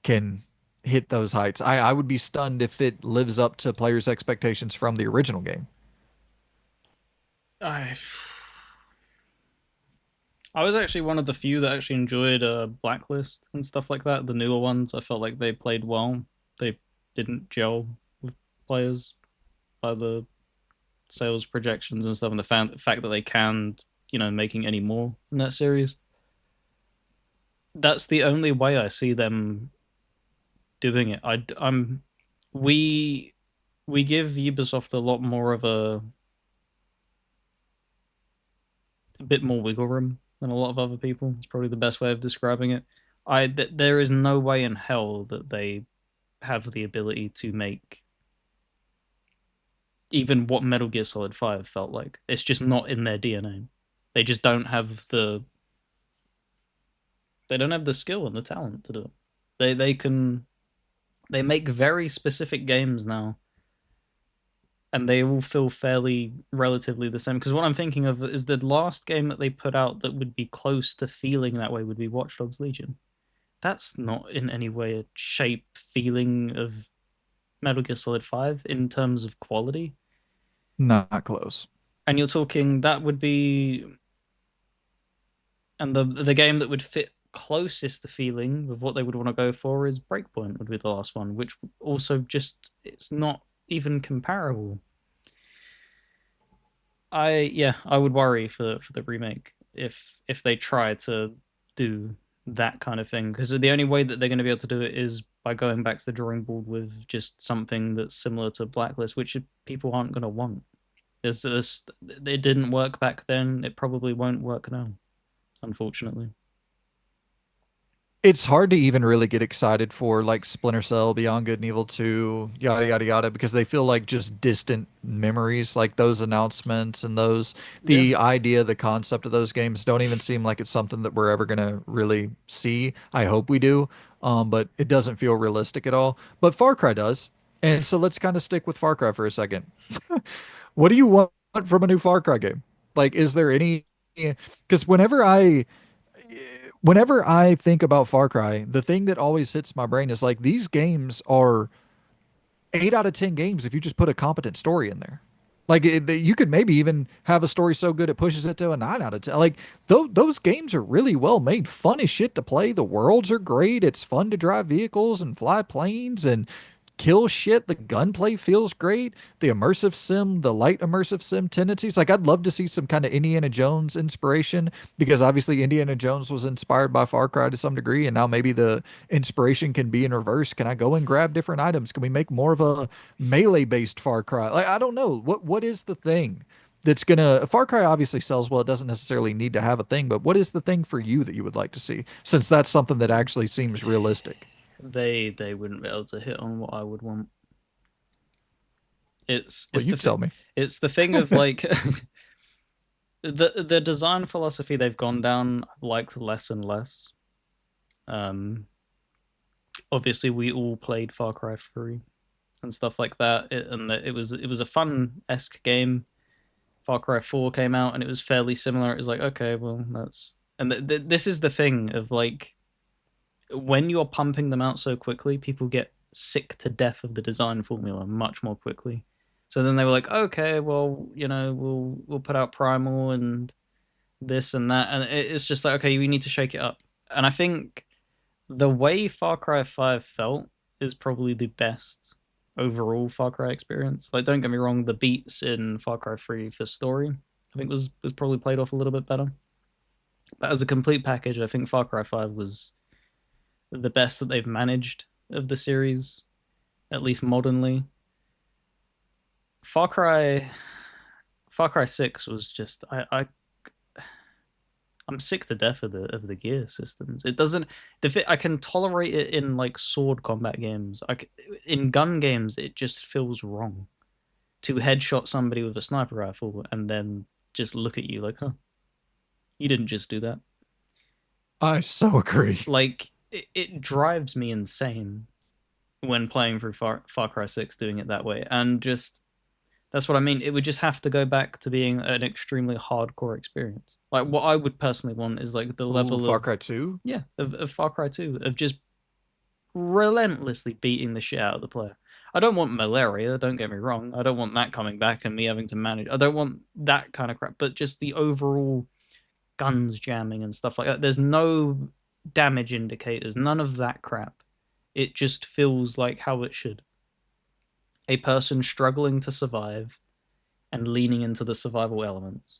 can hit those heights. I would be stunned if it lives up to players' expectations from the original game. I I was actually one of the few that actually enjoyed Blacklist and stuff like that. The newer ones, I felt like they played well. They didn't gel with players by the sales projections and stuff, and the fact that they canned, making any more in that series. That's the only way I see them doing it. I'm we we give Ubisoft a lot more of a bit more wiggle room than a lot of other people. It's probably the best way of describing it. There is no way in hell that they have the ability to make even what Metal Gear Solid 5 felt like. It's just not in their DNA. They just don't have the skill and the talent to do it. They make very specific games now, and they all feel fairly relatively the same. Because what I'm thinking of is the last game that they put out that would be close to feeling that way would be Watch Dogs Legion. That's not in any way a shape feeling of Metal Gear Solid 5 in terms of quality. Not close. And you're talking that would be, and the game that would fit closest to feeling with what they would want to go for is Breakpoint would be the last one, which also just it's not even comparable. I would worry for the remake if they try to do that kind of thing, because the only way that they're going to be able to do it is by going back to the drawing board with just something that's similar to Blacklist, which people aren't going to want. It didn't work back then. It probably won't work now, unfortunately. It's hard to even really get excited for like Splinter Cell, Beyond Good and Evil 2, yada yada yada, because they feel like just distant memories. Like those announcements and Yeah. the idea, the concept of those games don't even seem like it's something that we're ever gonna really see. I hope we do, but it doesn't feel realistic at all. But Far Cry does. And so let's kind of stick with Far Cry for a second. What do you want from a new Far Cry game? Like, is there any? Because whenever I think about Far Cry, the thing that always hits my brain is like these games are 8 out of 10 games if you just put a competent story in there. Like you could maybe even have a story so good it pushes it to a 9 out of 10. Like those games are really well made, fun as shit to play. The worlds are great. It's fun to drive vehicles and fly planes and kill shit. The gunplay feels great. The immersive sim, the light immersive sim tendencies. Like I'd love to see some kind of Indiana Jones inspiration because obviously Indiana Jones was inspired by Far Cry to some degree, and now maybe the inspiration can be in reverse. Can I go and grab different items? Can we make more of a melee based Far Cry? Like I don't know. What is the thing that's gonna Far Cry obviously sells well. It doesn't necessarily need to have a thing, but what is the thing for you that you would like to see? Since that's something that actually seems realistic. They wouldn't be able to hit on what I would want. It's Well, it's you the tell me. it's the thing of like the design philosophy they've gone down. I've liked less and less. Um, Obviously we all played Far Cry 3 and stuff like that, and it was a fun esque game. Far Cry 4 came out and it was fairly similar. It was like, okay, well, that's and this is the thing of like when you're pumping them out so quickly, people get sick to death of the design formula much more quickly. So then they were like, okay, well, we'll put out Primal and this and that, and it's just like, okay, we need to shake it up. And I think the way Far Cry 5 felt is probably the best overall Far Cry experience. Like, don't get me wrong, the beats in Far Cry 3 for story, I think was probably played off a little bit better. But as a complete package, I think Far Cry 5 was the best that they've managed of the series, at least modernly. Far Cry Far Cry 6 was just I'm sick to death of the gear systems. It doesn't I can tolerate it in like sword combat games. In gun games it just feels wrong to headshot somebody with a sniper rifle and then just look at you like, "Huh, you didn't just do that." I so agree. Like it drives me insane when playing through Far Cry 6 doing it that way. And just that's what I mean. It would just have to go back to being an extremely hardcore experience. Like what I would personally want is like the Ooh, level Far of Cry 2? yeah, of Far Cry 2, of just relentlessly beating the shit out of the player. I don't want malaria, don't get me wrong. I don't want that coming back and me having to manage. I don't want that kind of crap, but just the overall guns jamming and stuff like that. There's no damage indicators, none of that crap. It just feels like how it should. A person struggling to survive and leaning into the survival elements,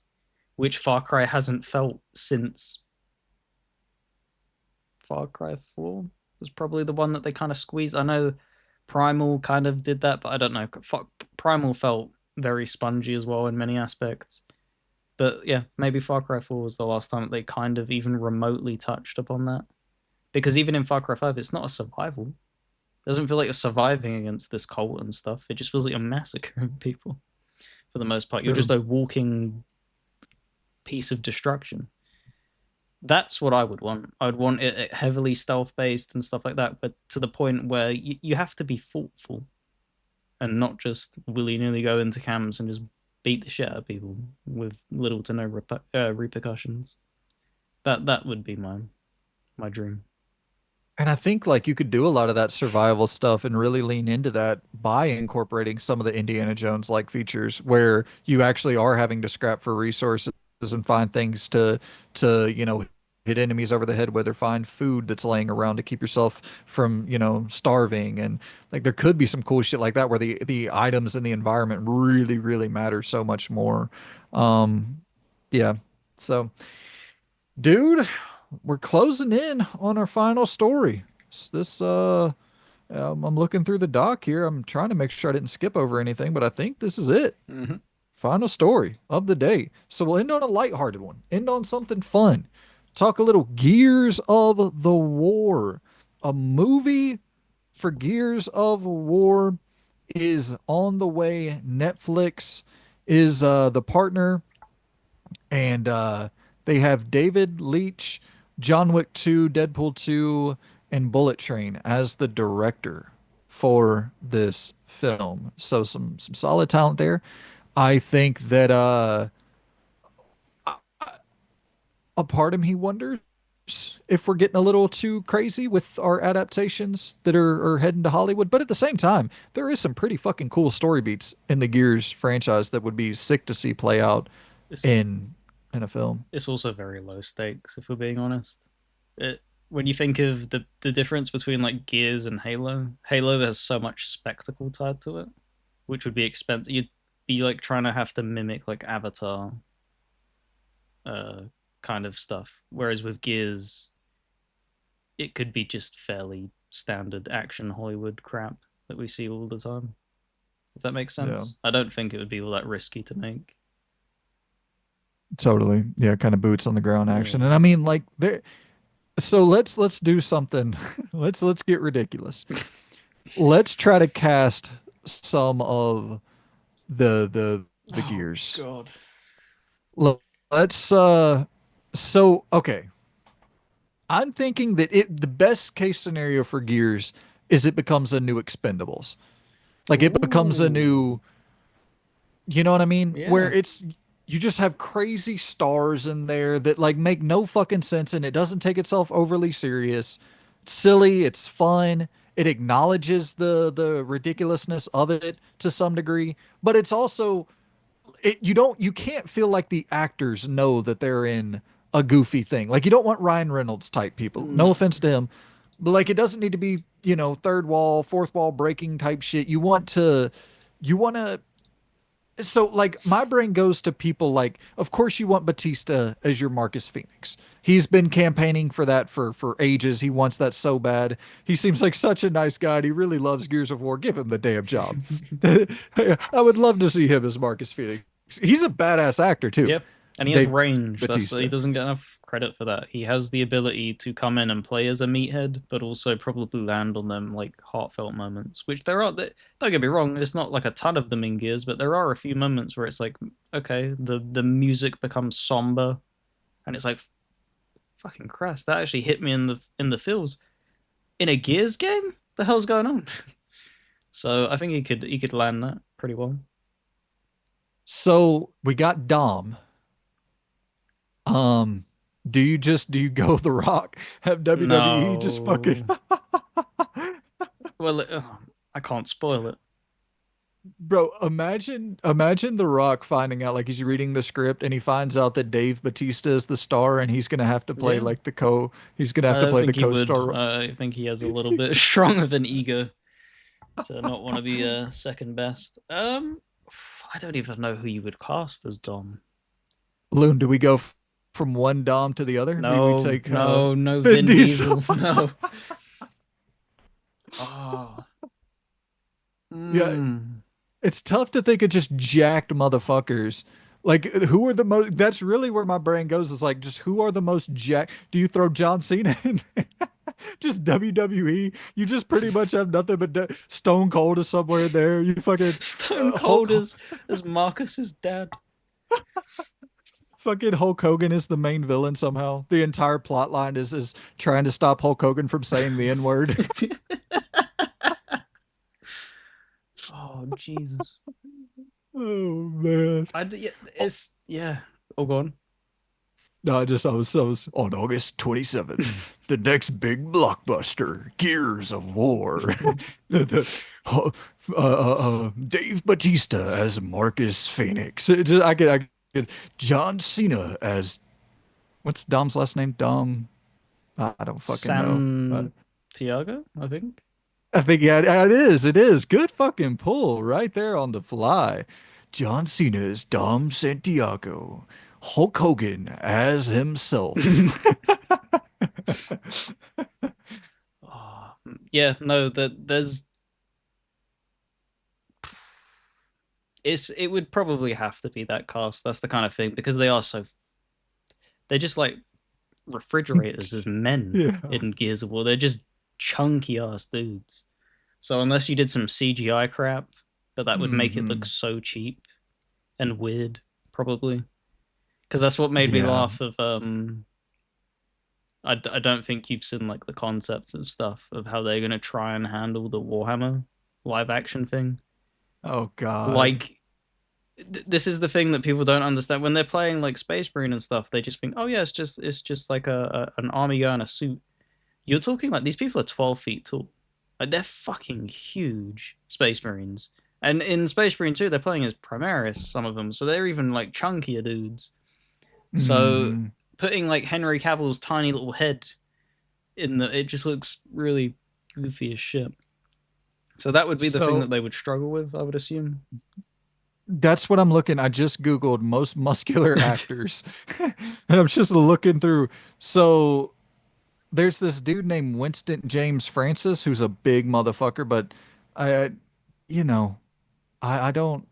which Far Cry hasn't felt since Far Cry 4 was probably the one that they kind of squeezed. I know Primal kind of did that, but I don't know. Primal felt very spongy as well in many aspects. But yeah, maybe Far Cry 4 was the last time that they kind of even remotely touched upon that. Because even in Far Cry 5, it's not a survival. It doesn't feel like you're surviving against this cult and stuff. It just feels like you're massacring people for the most part. You're just True. a walking piece of destruction. That's what I would want. I would want it heavily stealth based and stuff like that, but to the point where you have to be thoughtful and not just willy nilly go into camps and just beat the shit out of people with little to no repercussions. That would be my dream. And I think like you could do a lot of that survival stuff and really lean into that by incorporating some of the Indiana Jones like features where you actually are having to scrap for resources and find things to hit enemies over the head with or find food that's laying around to keep yourself from starving. And like there could be some cool shit like that where the items in the environment really, really matter so much more. Um, yeah. So dude, we're closing in on our final story. This I'm looking through the doc here. I'm trying to make sure I didn't skip over anything, but I think this is it. Mm-hmm. Final story of the day. So we'll end on a lighthearted one. End on something fun. Talk a little Gears of the War. A movie for Gears of War is on the way. Netflix is the partner and they have David Leitch, John Wick 2, Deadpool 2, and Bullet Train as the director. for this film. So some solid talent there. I think that a part of me wonders if we're getting a little too crazy with our adaptations that are heading to Hollywood. But at the same time, there is some pretty fucking cool story beats in the Gears franchise that would be sick to see play out It's in in a film. it's also very low stakes, if we're being honest. It When you think of the difference between like Gears and Halo, Halo has so much spectacle tied to it, which would be expensive. You'd be like trying to have to mimic like Avatar uh kind of stuff. Whereas with Gears, it could be just fairly standard action Hollywood crap that we see all the time. If that makes Yeah, sense. I don't think it would be all that risky to make. totally. Yeah, kind of boots on the ground action. Yeah. And I mean, like, there. So let's do something. Let's get ridiculous. Let's try to cast some of the Oh gears. God. Let's so okay. I'm thinking that the best case scenario for Gears is it becomes a new Expendables. Like it becomes a Ooh. new, you know what I mean? Where Yeah. it's you just have crazy stars in there that like make no fucking sense and it doesn't take itself overly serious. It's silly, it's fun. It acknowledges the ridiculousness of it to some degree, but it's also you can't feel like the actors know that they're in a goofy thing. Like you don't want Ryan Reynolds type people. No No. offense to him, but like it doesn't need to be, third wall, fourth wall breaking type shit. You want to so like my brain goes to people like of course you want Batista as your Marcus Phoenix. He's been campaigning for that for ages. He wants that so bad. He seems like such a nice guy and he really loves Gears of War. Give him the damn job. I would love to see him as Marcus Phoenix. He's a badass actor too. Yeah. And he has Dave range. That's He Batista. doesn't get enough credit for that. He has the ability to come in and play as a meathead, but also probably land on them like heartfelt moments. Which there are. Don't get me wrong. It's not like a ton of them in Gears, but there are a few moments where it's like, okay, the music becomes somber, and it's like, fucking Christ, that actually hit me in the feels in a Gears game. The hell's going on? So I think he could land that pretty well. So we got Dom. Um, do you go The Rock? Have WWE just fucking No. Well, I can't spoil it. bro, imagine The Rock finding out like he's reading the script and he finds out that Dave Batista is the star and he's gonna have to play Yeah, like he's gonna I have to don't play the think he would. co-star. I think he has a little bit strong of an ego to not want to be second best. I don't even know who you would cast as Dom. Loon, do we go from one Dom to the other? We No, take no, no, Vin Vin Diesel. Diesel. No. Oh. Yeah, Mm. it's tough to think of just jacked motherfuckers. Like who are the most that's really where my brain goes is like just who are the most jacked? Do you throw John Cena in there? Just WWE? You just pretty much have nothing but Stone Cold is somewhere in there. You fucking Stone Hulk Cold as Marcus's dad. fucking Hulk Hogan is the main villain somehow. The entire plot line is trying to stop Hulk Hogan from saying the N-word. Oh Jesus. Oh man. Yeah, it's yeah. Oh, go on. No, I was on August 27th, the next big blockbuster, Gears of War. Dave Batista as Marcus Phoenix. I could John Cena as what's Dom's last name? Dom. I don't fucking know. Santiago, I think. I think yeah, it is. It is. Good fucking pull right there on the fly. John Cena is Dom Santiago. Hulk Hogan as himself. Oh, yeah, no, that there's it would probably have to be that cast. That's the kind of thing because they're just like refrigerators as men Yeah. in Gears of War. They're just chunky ass dudes. So unless you did some CGI crap, but that would make it look Hmm. so cheap and weird, probably. Because that's what made me Yeah. laugh of I don't think you've seen like the concepts of stuff of how they're gonna try and handle the Warhammer live action thing. Oh God. Like this is the thing that people don't understand when they're playing like Space Marine and stuff. They just think, oh yeah, it's just like an army guy in a suit. You're talking like these people are 12 feet tall. Like they're fucking huge Space Marines. And in Space Marine 2, they're playing as Primaris, some of them, so they're even like chunkier dudes. So Hmm. putting like Henry Cavill's tiny little head in the, it just looks really goofy as shit. So that would be the thing So that they would struggle with, I would assume. that's what I'm looking. I just Googled most muscular actors, and I'm just looking through. So there's this dude named Winston James Francis who's a big motherfucker, but I, you know, I don't.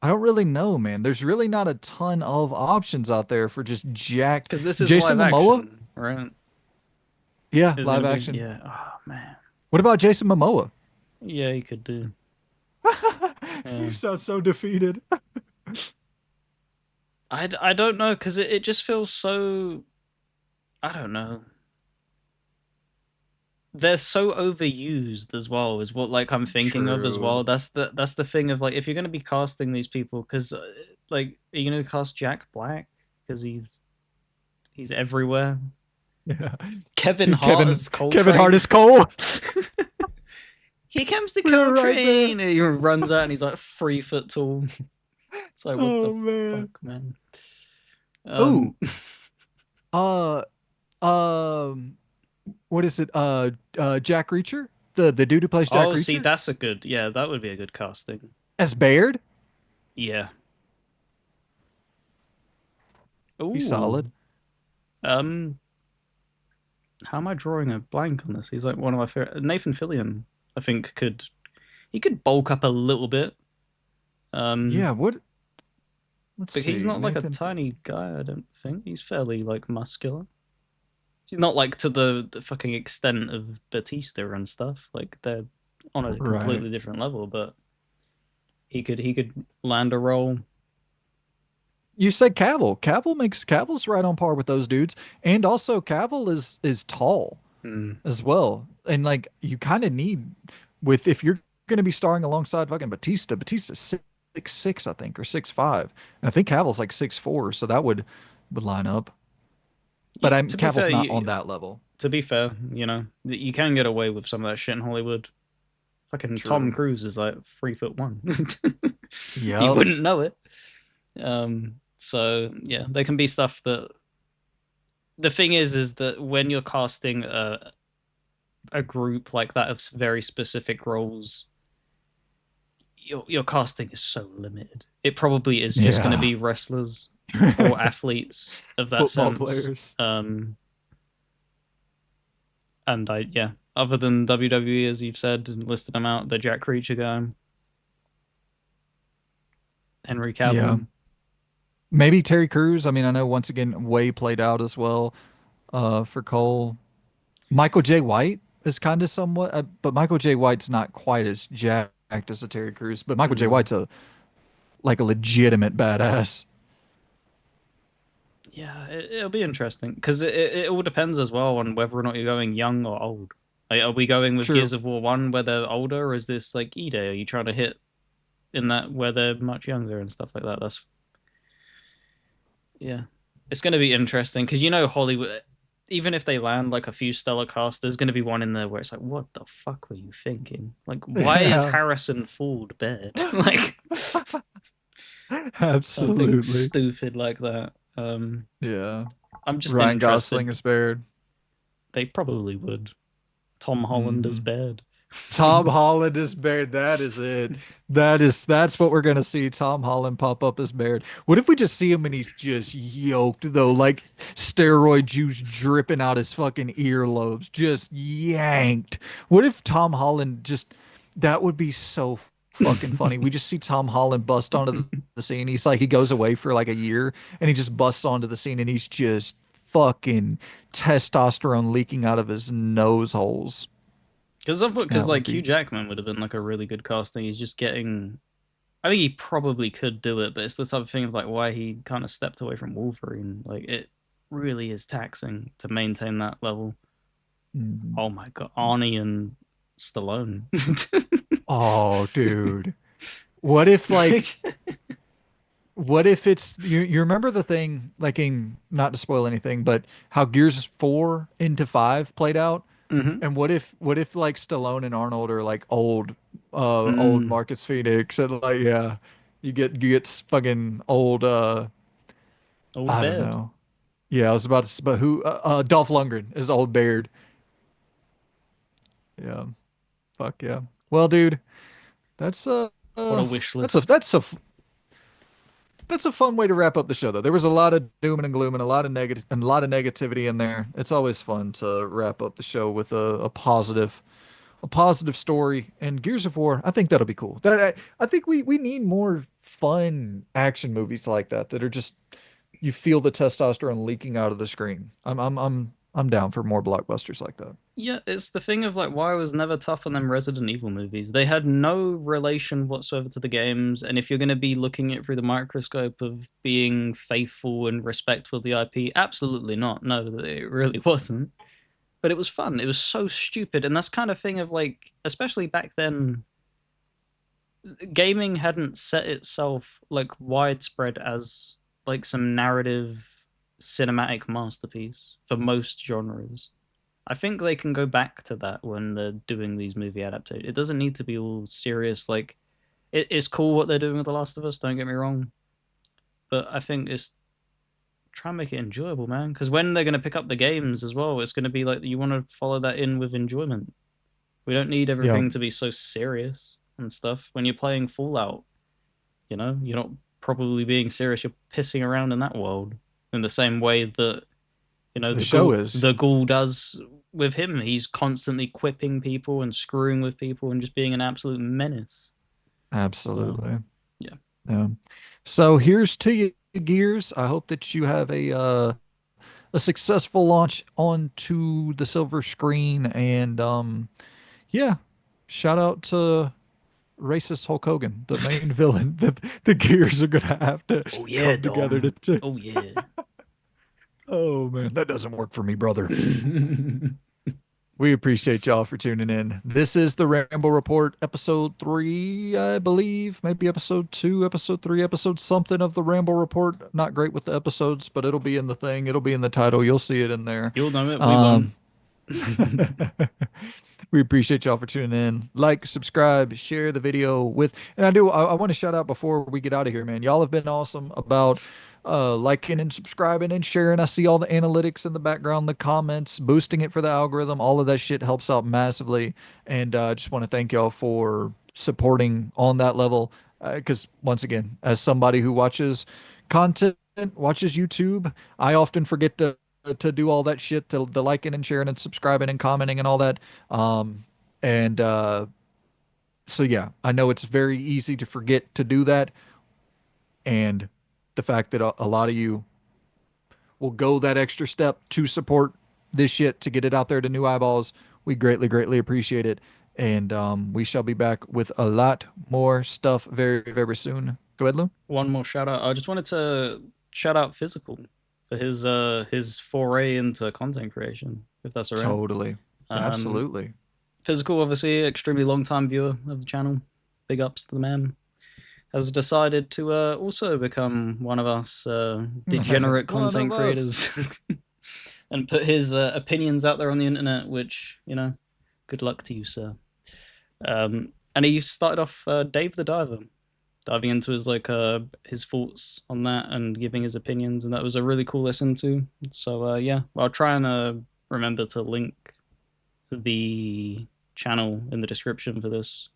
I don't really know, man. There's really not a ton of options out there for just jacked. Because this is Jason live Momoa? action, right? Yeah, Is live gonna be, action. yeah. Oh man, What about Jason Momoa? yeah, you could do. You Yeah, sound so defeated. I don't know because it just feels so. I don't know. They're so overused as well. Is what like I'm thinking of as well. True. That's the thing of like if you're gonna be casting these people because like are you gonna cast Jack Black because he's everywhere. Yeah. Kevin Hart Kevin as Kevin Hart Coltrane. is Cole. Here comes the We were right there. Coltrane. And he runs out and he's like 3 foot tall. It's like what the Oh man. fuck, man. Oh, Um, uh, um, what is it? Jack Reacher, the dude who plays Jack oh, see, Reacher that's a good, yeah, that would be a good casting. as Baird. Yeah. He's Ooh. solid. Um, how am I drawing a blank on this? He's like one of my favorite. Nathan Fillion, I think he could bulk up a little bit. Yeah. Um, What? Let's but he's see. not like a Nathan. tiny guy. I don't think he's fairly like muscular. He's not like to the fucking extent of Batista and stuff. Like they're on a Right. completely different level, but he could land a role. You said Cavill. Cavill's right on par with those dudes, and also Cavill is tall Mm. as well. And like you kind of need with if you're going to be starring alongside fucking Batista. Batista's 6'6", I think, or 6'5", and I think Cavill's like 6'4", so that would line up. But I'm To be Cavill's fair, not on that level. you can get away with some of that shit in Hollywood. Fucking Tom True. Cruise is like 3 foot 1. You Yep. wouldn't know it. So yeah, there can be stuff that the thing is that when you're casting a group like that of very specific roles, your casting is so limited. It probably is just going to Yeah. be wrestlers or athletes of that Football sense. players. And yeah, other than WWE, as you've said and listed them out, the Jack Reacher guy, Henry Yeah. Cavill. Maybe Terry Crews. I mean, I know once again way played out as well for Cole. Michael J. White is kind of somewhat, but Michael J. White's not quite as jacked as a Terry Crews. But Michael J. Mm, White's a like a legitimate badass. yeah, it'll be interesting because it all depends as well on whether or not you're going young or old. Like, are we going with True. Gears of War 1 where they're older, or is this like E-Day? Are you trying to hit in that where they're much younger and stuff like that? That's, yeah. It's going to be interesting because Hollywood, even if they land like a few stellar casts, there's going to be one in there where it's like, what the fuck were you thinking? Like, why is Yeah, Harrison Ford bad? Like, something absolutely. stupid like that. Yeah. I'm just Ryan Gosling interested. is Baird. They probably would. Tom Holland is Hmm. bad. Tom Holland is Baird. That is it. That's what we're gonna see. Tom Holland pop up as Baird. What if we just see him and he's just yoked though, like steroid juice dripping out his fucking earlobes, just yanked. What if Tom Holland just that would be so fucking funny. We just see Tom Holland bust onto the scene. He's like he goes away for like a year and he just busts onto the scene and he's just fucking testosterone leaking out of his nose holes. Because That would like Hugh be Jackman would have been like a really good casting. He's just getting. I think he probably could do it, but it's the type of thing of like why he kind of stepped away from Wolverine. Like it. really is taxing to maintain that level. Mhm. Oh my god, Arnie and Stallone. Oh, dude. What if like what if it's you remember the thing like in not to spoil anything, but how Gears 4 into 5 played out? hmm And what if like Stallone and Arnold are like old mm, Marcus Phoenix and like yeah, you get fucking old old I don't Baird. know. Yeah, I was about to but who Dolph Lundgren is old Baird. Yeah. Fuck yeah. Well, dude, that's What a wish that's a list. that's a f- that's a fun way to wrap up the show though. There was a lot of doom and gloom and a lot of negativity in there. It's always fun to wrap up the show with a positive story. And Gears of War, I think that'll be cool. I think we need more fun action movies like that are just you feel the testosterone leaking out of the screen. I'm down for more blockbusters like that. Yeah, it's the thing of like why I was never tough on them Resident Evil movies. They had no relation whatsoever to the games, and if you're going to be looking at it through the microscope of being faithful and respectful of the IP, absolutely not. No, it really wasn't. But it was fun. It was so stupid, and that's kind of thing of like, especially back then, gaming hadn't set itself like widespread as like some narrative cinematic masterpiece for most genres. I think they can go back to that when they're doing these movie adaptations. It doesn't need to be all serious. Like it's cool what they're doing with The Last of Us. Don't get me wrong, but I think it's try and make it enjoyable, man. Because when they're going to pick up the games as well, it's going to be like you want to follow that in with enjoyment. We don't need Yeah, everything to be so serious and stuff. When you're playing Fallout, you're not probably being serious. You're pissing around in that world in the same way that the show is the ghoul does with him. He's constantly quipping people and screwing with people and just being an absolute menace. So absolutely. yeah, Yeah. So here's to you, Gears. I hope that you have a successful launch onto the silver screen, and yeah, shout out to racist Hulk Hogan, the main villain that the Gears are gonna have to oh yeah, come together Dom. to. Oh yeah. Oh man, that doesn't work for me, brother. We appreciate y'all for tuning in. This is the Ramble Report, episode 3, I believe. Maybe episode 2, episode 3, episode something of the Ramble Report. Not great with the episodes, but it'll be in the thing. It'll be in the title. You'll see it in there. You'll know it. We won't. Um, we appreciate y'all for tuning in. Like, subscribe, share the video with, and I want to shout out before we get out of here, man. Y'all have been awesome about liking and subscribing and sharing. I see all the analytics in the background, the comments, boosting it for the algorithm. All of that shit helps out massively. And I just want to thank y'all for supporting on that level. Because once again, as somebody who watches content, watches YouTube, I often forget to do all that shit, the liking and sharing and subscribing and commenting and all that. And so yeah, I know it's very easy to forget to do that. And the fact that a lot of you will go that extra step to support this shit to get it out there to new eyeballs, we greatly, greatly appreciate it. And we shall be back with a lot more stuff very, very soon. Go ahead, Lou. One more shout out. I just wanted to shout out Physical for his foray into content creation, if that's all right. Totally. Um, Absolutely. Physical, obviously, extremely long time viewer of the channel. Big ups to the man. Has decided to also become one of us degenerate One of content us. creators and put his opinions out there on the internet, which, good luck to you, sir. And he started off Dave the Diver, diving into his thoughts on that and giving his opinions, and that was a really cool listen to. So yeah, I'll try and remember to link the channel in the description for this.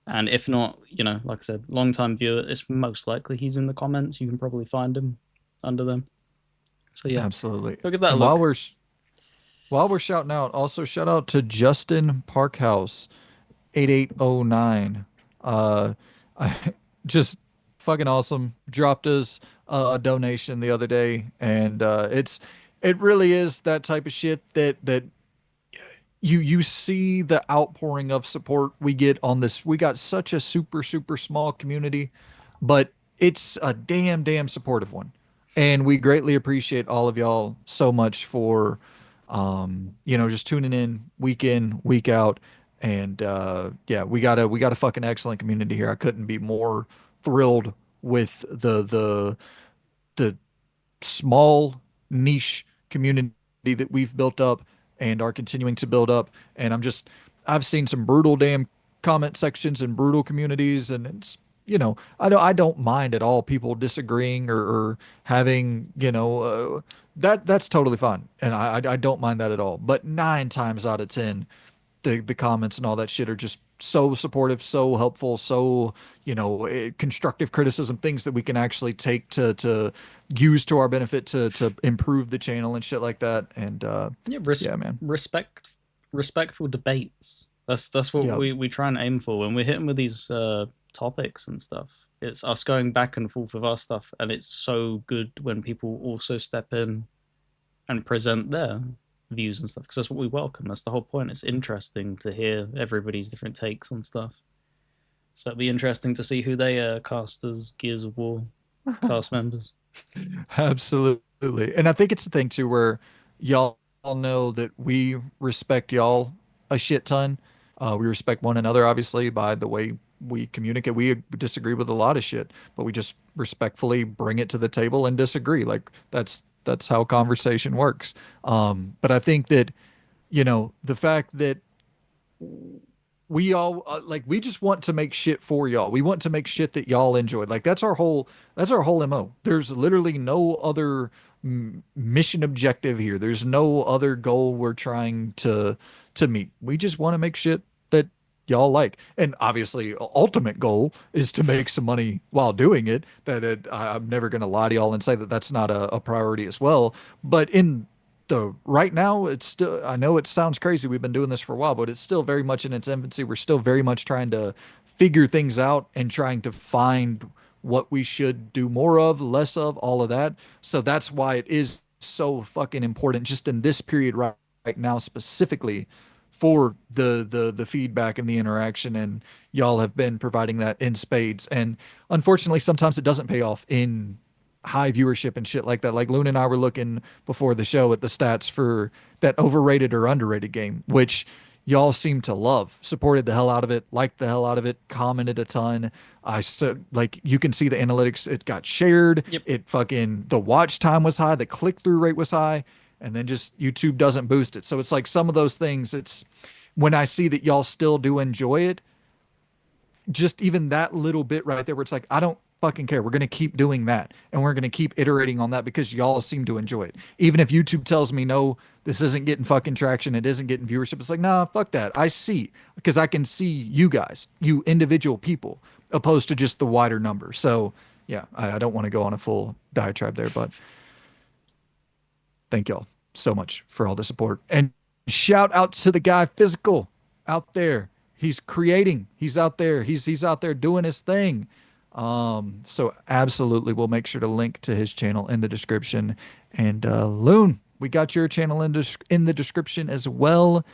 And if not, like I said, long time viewer, it's most likely he's in the comments. You can probably find him under them. So yeah, Absolutely. go give that a And look. while we're shouting out, also shout out to Justin Parkhouse 8809. Uh I just fucking awesome. Dropped us a donation the other day and it really is that type of shit that you see the outpouring of support we get on this. We got such a super super small community, but it's a damn supportive one. And we greatly appreciate all of y'all so much for, just tuning in, week out. And yeah, we got a fucking excellent community here. I couldn't be more thrilled with the small niche community that we've built up and are continuing to build up. And I've seen some brutal damn comment sections and brutal communities, and I don't mind at all people disagreeing or having, that's totally fine, and I don't mind that at all. But 9 times out of 10, the comments and all that shit are just so supportive, so helpful, so constructive criticism, things that we can actually take to use to our benefit to improve the channel and shit like that. And Yeah, yeah, man, respectful debates. That's what yeah, we try and aim for when we're hitting with these topics and stuff. It's us going back and forth with our stuff, and it's so good when people also step in and present their views and stuff because that's what we welcome. That's the whole point. It's interesting to hear everybody's different takes on stuff. So it'd be interesting to see who they cast as Gears of War cast members. absolutely. And I think it's the thing too where y'all know that we respect y'all a shit ton. We respect one another, obviously, by the way we communicate. We disagree with a lot of shit, but we just respectfully bring it to the table and disagree. Like that's how conversation works. But I think that, the fact that we all like we just want to make shit for y'all. We want to make shit that y'all enjoy. Like that's our whole MO. There's literally no other mission objective here. There's no other goal we're trying to meet. We just want to make shit that y'all like. And obviously, ultimate goal is to make some money while doing it. I'm never going to lie to y'all and say that that's not a priority as well. But in the right now, it's still, I know it sounds crazy, we've been doing this for a while, but it's still very much in its infancy. We're still very much trying to figure things out and trying to find what we should do more of, less of, all of that. So that's why it is so fucking important just in this period right now specifically for the feedback and the interaction. And y'all have been providing that in spades. And unfortunately sometimes it doesn't pay off in high viewership and shit like that. Like Loon and I were looking before the show at the stats for that overrated or underrated game, which y'all seem to love. Supported the hell out of it, liked the hell out of it, commented a ton. I said, like, you can see the analytics. It got shared. Yep. It fucking, the watch time was high, the click through rate was high, and then just YouTube doesn't boost it. So it's like some of those things. It's when I see that y'all still do enjoy it, just even that little bit right there where it's like, I don't fucking care. We're going to keep doing that. And we're going to keep iterating on that because y'all seem to enjoy it. Even if YouTube tells me, no, this isn't getting fucking traction, it isn't getting viewership, it's like, nah, fuck that. I see, because I can see you guys, you individual people, opposed to just the wider number. So, yeah, I don't want to go on a full diatribe there, but thank y'all so much for all the support. And shout out to the guy Physical out there. He's creating. He's out there. He's out there doing his thing. So absolutely, we'll make sure to link to his channel in the description. And Loon, we got your channel in the description as well.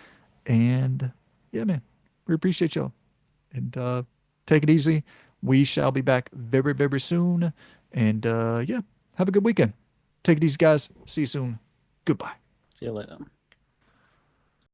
And yeah, man, we appreciate y'all. And take it easy. We shall be back very, very soon. And yeah, have a good weekend. Take it easy, guys. See you soon. Goodbye. See you later.